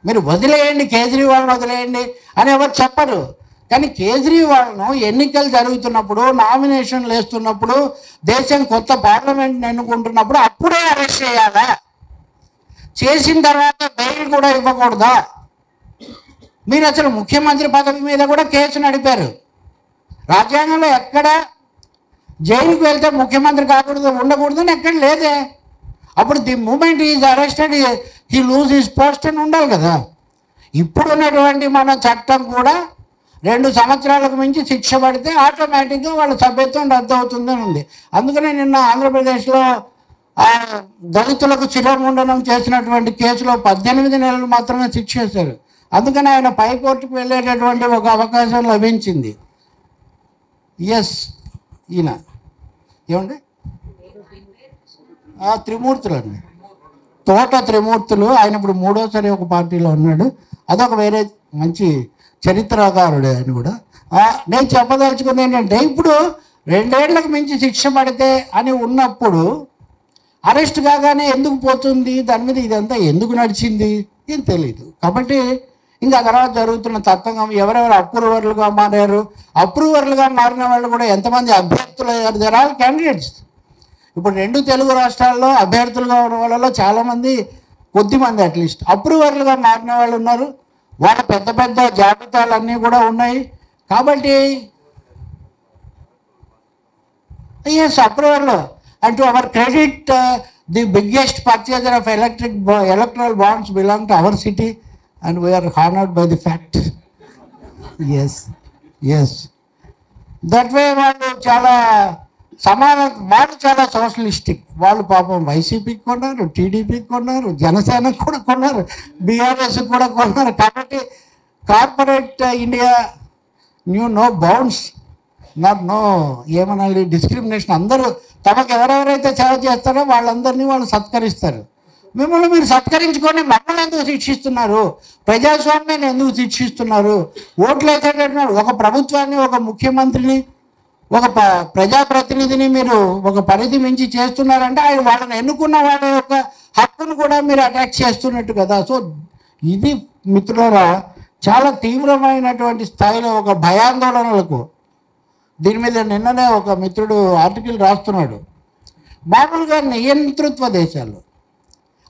S1: మీరు వదిలేయండి, కేజ్రీవాల్ని వదిలేయండి అని ఎవరు చెప్పరు. కానీ కేజ్రీవాల్ను ఎన్నికలు జరుగుతున్నప్పుడు, నామినేషన్లు వేస్తున్నప్పుడు, దేశం కొత్త పార్లమెంట్ని ఎన్నుకుంటున్నప్పుడు అప్పుడే అరెస్ట్ చేయాలా? చేసిన తర్వాత బెయిల్ కూడా ఇవ్వకూడదా? మీరు అసలు ముఖ్యమంత్రి పదవి మీద కూడా కేసు నడిపారు. రాజ్యాంగంలో ఎక్కడ జైలుకు వెళ్తే ముఖ్యమంత్రి కాకూడదు, ఉండకూడదని ఎక్కడ లేదే. అప్పుడు the moment is arrested he lose his post అని ఉండాలి కదా. ఇప్పుడున్నటువంటి మన చట్టం కూడా 2 సంవత్సరాలకు మించి శిక్ష పడితే ఆటోమేటిక్గా వాళ్ళ సభ్యత్వం రద్దు అవుతుందని ఉంది. అందుకనే నిన్న ఆంధ్రప్రదేశ్లో దళితులకు శిరోముండనం చేసినటువంటి కేసులో 18 నెలలు మాత్రమే శిక్ష చేశారు. అందుకని ఆయన పైకోర్టుకు వెళ్ళేటటువంటి ఒక అవకాశం లభించింది. ఎస్, ఈయన ఏమండి త్రిమూర్తులు అండి, తోట త్రిమూర్తులు. ఆయన ఇప్పుడు 3వసారి ఒక పార్టీలో ఉన్నాడు. అదొక వేరే మంచి చరిత్రకారుడే ఆయన కూడా. నేను చెప్పదలుచుకుంది ఏంటంటే, ఇప్పుడు 2 ఏళ్లకు మించి శిక్ష పడితే అని ఉన్నప్పుడు అరెస్ట్ కాగానే ఎందుకు పోతుంది, దాని మీద ఇదంతా ఎందుకు నడిచింది ఏం తెలీదు. కాబట్టి ఇంకా తర్వాత జరుగుతున్న తత్వంగం ఎవరెవరు అప్రూవర్లుగా మారారు, అప్రూవర్లుగా మారిన వాళ్ళు కూడా ఎంతమంది అభ్యర్థులు అయ్యారు, దర్ ఆల్ క్యాండిడేట్స్. ఇప్పుడు 2 తెలుగు రాష్ట్రాల్లో అభ్యర్థులుగా ఉన్న వాళ్ళలో చాలామంది, కొద్దిమంది అట్లీస్ట్ అప్రూవర్లుగా మారిన వాళ్ళు ఉన్నారు. వాళ్ళ పెద్ద పెద్ద జాబితాలన్నీ కూడా ఉన్నాయి. కాబట్టి ఎస్, అప్రూవర్లు. And to our credit, the biggest purchaser of electoral bonds belong to our city and we are honored by the fact. Yes. That way వాళ్ళు చాలా వాళ్ళు చాలా సోషలిస్టిక్. వాళ్ళు పాపం వైసీపీకి కొన్నారు, టీడీపీకి కొన్నారు, జనసేనకు కూడా కొన్నారు, బీఆర్ఎస్కి కూడా కొన్నారు. కాబట్టి corporate India no bounds, no ఏమనాలి, డిస్క్రిమినేషన్. అందరూ తమకు ఎవరెవరైతే సేవ చేస్తారో వాళ్ళందరినీ వాళ్ళు సత్కరిస్తారు. మిమ్మల్ని మీరు సత్కరించుకొని మమ్మల్ని ఎందుకు శిక్షిస్తున్నారు? ప్రజాస్వామ్యాన్ని ఎందుకు శిక్షిస్తున్నారు? ఓట్లు వేసేటట్టున్నారు. ఒక ప్రభుత్వాన్ని, ఒక ముఖ్యమంత్రిని, ఒక ప్రజాప్రతినిధిని మీరు ఒక పరిధి మించి చేస్తున్నారంటే ఆయన వాళ్ళని ఎన్నుకున్న వాళ్ళ యొక్క హక్కును కూడా మీరు అటాక్ చేస్తున్నట్టు కదా. సో ఇది మిత్రులారా చాలా తీవ్రమైనటువంటి స్థాయిలో ఒక భయాందోళనలకు. దీని మీద నిన్ననే ఒక మిత్రుడు ఆర్టికల్ రాస్తున్నాడు. మామూలుగా నియంతృత్వ దేశాలు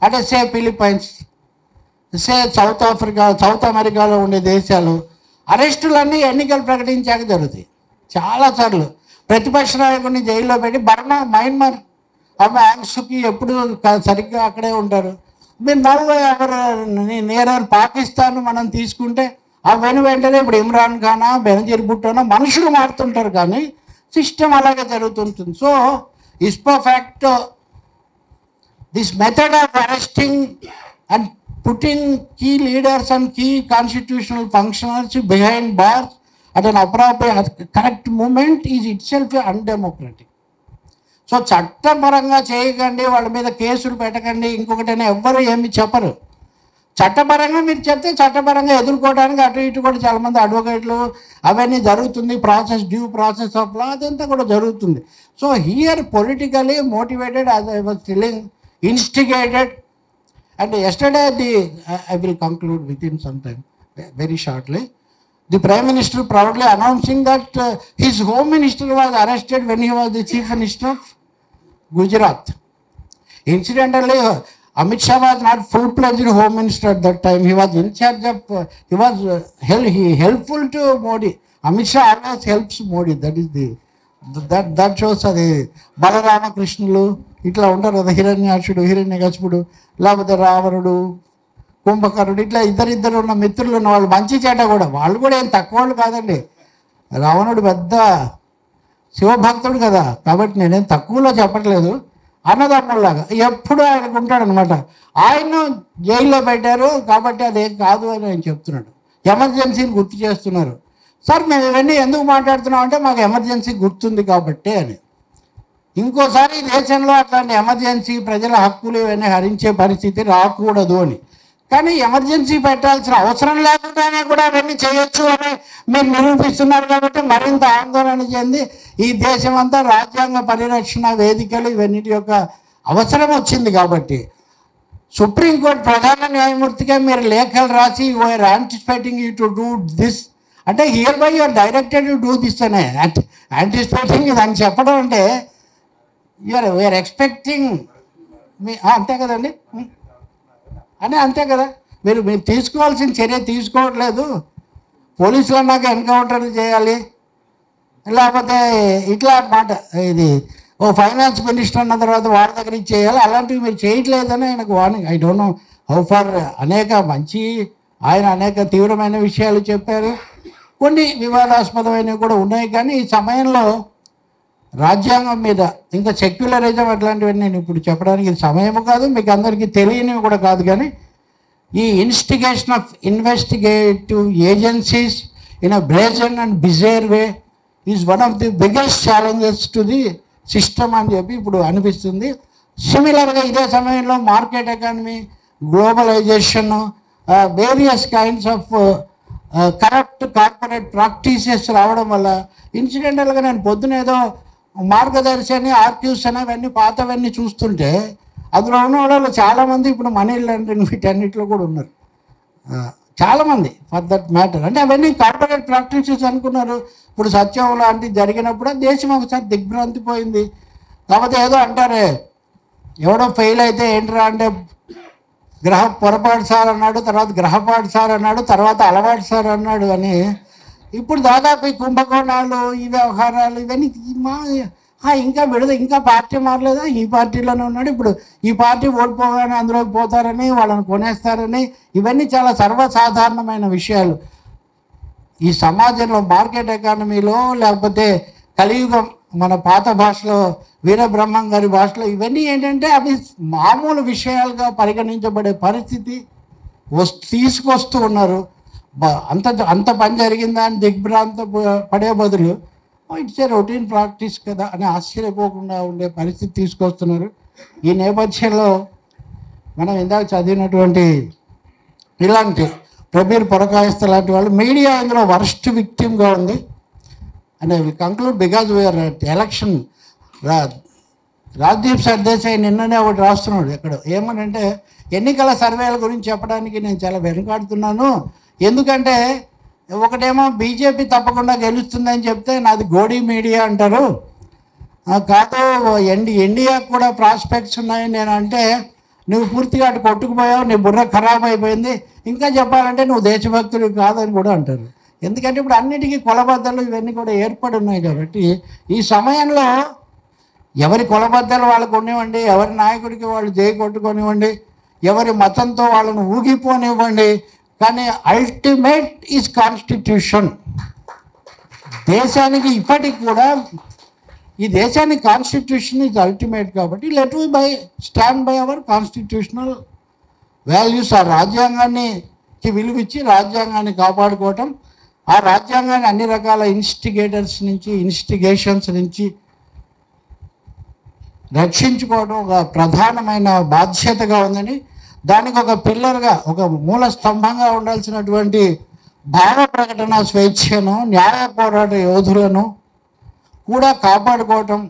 S1: అంటే సే ఫిలిప్పైన్స్, సే సౌత్ ఆఫ్రికా, సౌత్ అమెరికాలో ఉండే దేశాలు అరెస్టులన్నీ ఎన్నికలు ప్రకటించాక జరుగుతాయి. చాలాసార్లు ప్రతిపక్ష నాయకుడిని జైల్లో పెట్టి మయన్మార్ యాంగ్స్కి ఎప్పుడు సరిగ్గా అక్కడే ఉంటారు. మీరు నవ్వు ఎవరు నేరారు పాకిస్తాన్ మనం తీసుకుంటే ఆ వెంటనే ఇప్పుడు ఇమ్రాన్ ఖానా, బెనజీర్ భుట్టోనో మనుషులు మారుతుంటారు కానీ సిస్టమ్ అలాగే జరుగుతుంటుంది. సో ఇస్పో facto this method of arresting and putting key leaders and key constitutional functionaries behind bars at an appropriate correct moment is itself undemocratic. సో చట్టపరంగా చేయకండి, వాళ్ళ మీద కేసులు పెట్టకండి, ఇంకొకటైనా ఎవ్వరు ఏమి చెప్పరు. చట్టపరంగా మీరు చెప్తే చట్టపరంగా ఎదుర్కోవడానికి అటు ఇటు కూడా చాలామంది అడ్వకేట్లు అవన్నీ జరుగుతుంది. Process, due process of law అదంతా కూడా జరుగుతుంది. So here politically motivated, as I was telling, instigated. And yesterday I will conclude within some time, very shortly. The Prime Minister proudly announcing that his Home Minister was arrested when he was the Chief Minister of Gujarat. Incidentally, Amit Shah was not full-fledged Home Minister at that time. He was in charge of, he helpful to Modi. Amit Shah always helps Modi. That is that shows అది బలరామకృష్ణులు ఇట్లా ఉంటారు కదా, హిరణ్యాక్షుడు, హిరణ్యకశిపుడు, లేకపోతే రావణుడు, కుంభకర్ణుడు, ఇట్లా ఇద్దరు ఉన్న మిత్రులు ఉన్న వాళ్ళు మంచి చేట కూడా, వాళ్ళు కూడా ఏం తక్కువ వాళ్ళు కాదండి. రావణుడు పెద్ద శివభక్తుడు కదా, కాబట్టి నేనేం తక్కువలో చెప్పట్లేదు. అన్నదమ్ముల్లాగా ఎప్పుడు ఆయనకు ఉంటాడనమాట. ఆయన్ను జైల్లో పెట్టారు కాబట్టి అదేం కాదు అని ఆయన చెప్తున్నాడు. ఎమర్జెన్సీని గుర్తు చేస్తున్నారు. సార్ మేము ఇవన్నీ ఎందుకు మాట్లాడుతున్నాం అంటే మాకు ఎమర్జెన్సీ గుర్తుంది కాబట్టి అని. ఇంకోసారి ఈ దేశంలో అట్లాంటి ఎమర్జెన్సీ, ప్రజల హక్కులు ఇవన్నీ హరించే పరిస్థితి రాకూడదు అని. కానీ ఎమర్జెన్సీ పెట్టాల్సిన అవసరం లేకుండానే కూడా అవన్నీ చేయొచ్చు అని మీరు నిరూపిస్తున్నారు కాబట్టి మరింత ఆందోళన చెంది ఈ దేశం అంతా రాజ్యాంగ పరిరక్షణ వేదికలు ఇవన్నిటి యొక్క అవసరం వచ్చింది. కాబట్టి సుప్రీంకోర్టు ప్రధాన న్యాయమూర్తిగా మీరు లేఖలు రాసి you're anticipating you to do this అంటే hereby you're directed to do this అనే యాంటిసిపేటింగ్ ఇది అని చెప్పడం అంటే వీఆర్ ఎక్స్పెక్టింగ్ మీ అంతే కదండి అని, అంతే కదా. మీరు తీసుకోవాల్సిన చర్య తీసుకోవట్లేదు. పోలీసులు అన్నాక ఎన్కౌంటర్ చేయాలి, లేకపోతే ఇట్లా అన్నమాట. ఇది ఫైనాన్స్ మినిస్టర్ అన్న తర్వాత వాళ్ళ దగ్గర చేయాలి, అలాంటివి మీరు చేయట్లేదని ఆయనకు warning. I don't know how far. ఆయన అనేక తీవ్రమైన విషయాలు చెప్పారు, కొన్ని వివాదాస్పదమైనవి కూడా ఉన్నాయి. కానీ ఈ సమయంలో రాజ్యాంగం మీద ఇంకా సెక్యులరిజం అట్లాంటివన్నీ నేను ఇప్పుడు చెప్పడానికి సమయం కాదు, మీకు అందరికీ తెలియనివి కూడా కాదు. కానీ ఈ instigation of investigative agencies in a brazen and bizarre way is one of the biggest challenges to the system అని చెప్పి ఇప్పుడు అనిపిస్తుంది. సిమిలర్గా ఇదే సమయంలో market economy, globalization, various kinds of corrupt corporate practices రావడం వల్ల ఇన్సిడెంటల్గా నేను పొద్దున ఏదో మార్గదర్శి అని, ఆర్క్యూస్ అని అవన్నీ పాతవన్నీ చూస్తుంటే అందులో ఉన్న వాళ్ళు చాలామంది ఇప్పుడు మనీ లాండరింగ్ వీటన్నిటిలో కూడా ఉన్నారు చాలామంది, ఫర్ దట్ మ్యాటర్. అంటే అవన్నీ కార్పొరేట్ ప్రాక్టీసెస్ అనుకున్నారు. ఇప్పుడు సత్యం లాంటివి జరిగినప్పుడు దేశం ఒకసారి దిగ్భ్రాంతి పోయింది. కాకపోతే ఏదో అంటారే, ఎవడో ఫెయిల్ అయితే ఏంట్రా అంటే పొరపాటు సార్ అన్నాడు, తర్వాత గ్రహపాటు సార్ అన్నాడు, తర్వాత అలవాటు సార్ అన్నాడు అని. ఇప్పుడు దాదాపు ఈ కుంభకోణాలు, ఈ వ్యవహారాలు ఇవన్నీ ఇంకా పార్టీ మారలేదా, ఈ పార్టీలోనే ఉన్నాడు, ఇప్పుడు ఈ పార్టీ ఓడిపోగానే అందులోకి పోతారని, వాళ్ళని కొనేస్తారని, ఇవన్నీ చాలా సర్వసాధారణమైన విషయాలు ఈ సమాజంలో. మార్కెట్ ఎకానమీలో లేకపోతే కలియుగం, మన పాత భాషలో వీరబ్రహ్మం గారి భాషలో ఇవన్నీ ఏంటంటే అవి మామూలు విషయాలుగా పరిగణించబడే పరిస్థితి తీసుకొస్తూ ఉన్నారు. అంత పని జరిగిందా అని దిగ్భ్రాంత పడే బదులు ఇట్స్ ఏ రొటీన్ ప్రాక్టీస్ కదా అని ఆశ్చర్యపోకుండా ఉండే పరిస్థితి తీసుకొస్తున్నారు. ఈ నేపథ్యంలో మనం ఇందాక చదివినటువంటి ఇలాంటి ప్రబీర్ పురకాయస్థ లాంటి వాళ్ళు మీడియా ఇందులో వర్స్ట్ విక్టిమ్గా ఉంది. And I will conclude because we are election. Rajdeep Sardesai నిన్ననే ఒకటి రాస్తున్నాడు ఎక్కడ ఏమనంటే ఎన్నికల సర్వేల గురించి చెప్పడానికి నేను చాలా వెనుకాడుతున్నాను. ఎందుకంటే ఒకటేమో బీజేపీ తప్పకుండా గెలుస్తుందని చెప్తే నాది గోడీ మీడియా అంటారు, కాదు ఎన్డీఏకి కూడా ప్రాస్పెక్ట్స్ ఉన్నాయని నేను అంటే నువ్వు పూర్తిగా అటు కొట్టుకుపోయావు, నీ బుర్ర ఖరాబ్ అయిపోయింది, ఇంకా చెప్పాలంటే నువ్వు దేశభక్తుడు కాదని కూడా అంటారు. ఎందుకంటే ఇప్పుడు అన్నిటికీ కొలబద్దలు ఇవన్నీ కూడా ఏర్పడి ఉన్నాయి కాబట్టి ఈ సమయంలో ఎవరి కొలబద్దలు వాళ్ళకు ఉండనివ్వండి, ఎవరి నాయకుడికి వాళ్ళు జై కొట్టుకొనివ్వండి, ఎవరి మతంతో వాళ్ళను ఊగిపోనివ్వండి, కానీ అల్టిమేట్ ఈజ్ కాన్స్టిట్యూషన్. దేశానికి ఇప్పటికి కూడా ఈ దేశానికి కాన్స్టిట్యూషన్ ఈజ్ అల్టిమేట్ కాబట్టి let we stand by our constitutional values. ఆ రాజ్యాంగానికి విలువిచ్చి రాజ్యాంగాన్ని కాపాడుకోవటం, ఆ రాజ్యాంగాన్ని అన్ని రకాల ఇన్స్టిగేషన్స్ నుంచి రక్షించుకోవడం ఒక ప్రధానమైన బాధ్యతగా ఉందని, దానికి ఒక పిల్లర్గా ఒక మూల స్తంభంగా ఉండాల్సినటువంటి భావ ప్రకటన స్వేచ్ఛను, న్యాయ పోరాట యోధులను కూడా కాపాడుకోవటం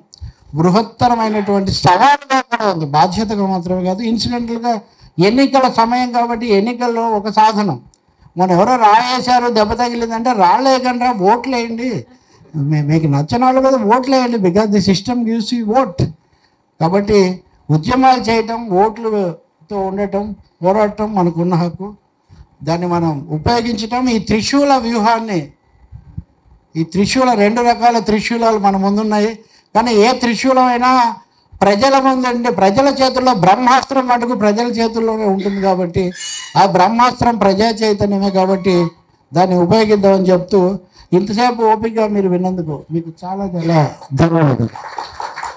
S1: బృహత్తరమైనటువంటి సవాలుగా కూడా ఉంది. బాధ్యతగా మాత్రమే కాదు, ఇన్సిడెంటల్గా ఎన్నికల సమయం కాబట్టి ఎన్నికల్లో ఒక సాధనం. మన ఎవరో రాయేశారు, దెబ్బ తగిలిందంటే రాళ్ళేయకుండా ఓట్లు వేయండి, మీకు నచ్చిన వాళ్ళ మీద ఓట్లు వేయండి, because the system gives you vote. కాబట్టి ఉద్యమాలు చేయటం, ఓట్లతో ఉండటం, పోరాటం మనకున్న హక్కు, దాన్ని మనం ఉపయోగించటం. ఈ త్రిశూల వ్యూహాన్ని, ఈ రెండు రకాల త్రిశూలాలు మన ముందున్నాయి, కానీ ఏ త్రిశూలమైనా ప్రజల ముందండి, ప్రజల చేతుల్లో బ్రహ్మాస్త్రం మటుకు ప్రజల చేతుల్లోనే ఉంటుంది కాబట్టి ఆ బ్రహ్మాస్త్రం ప్రజా చైతన్యమే కాబట్టి దాన్ని ఉపయోగిద్దామని చెప్తూ ఇంతసేపు ఓపికగా మీరు విన్నందుకు మీకు చాలా చాలా ధన్యవాదాలు.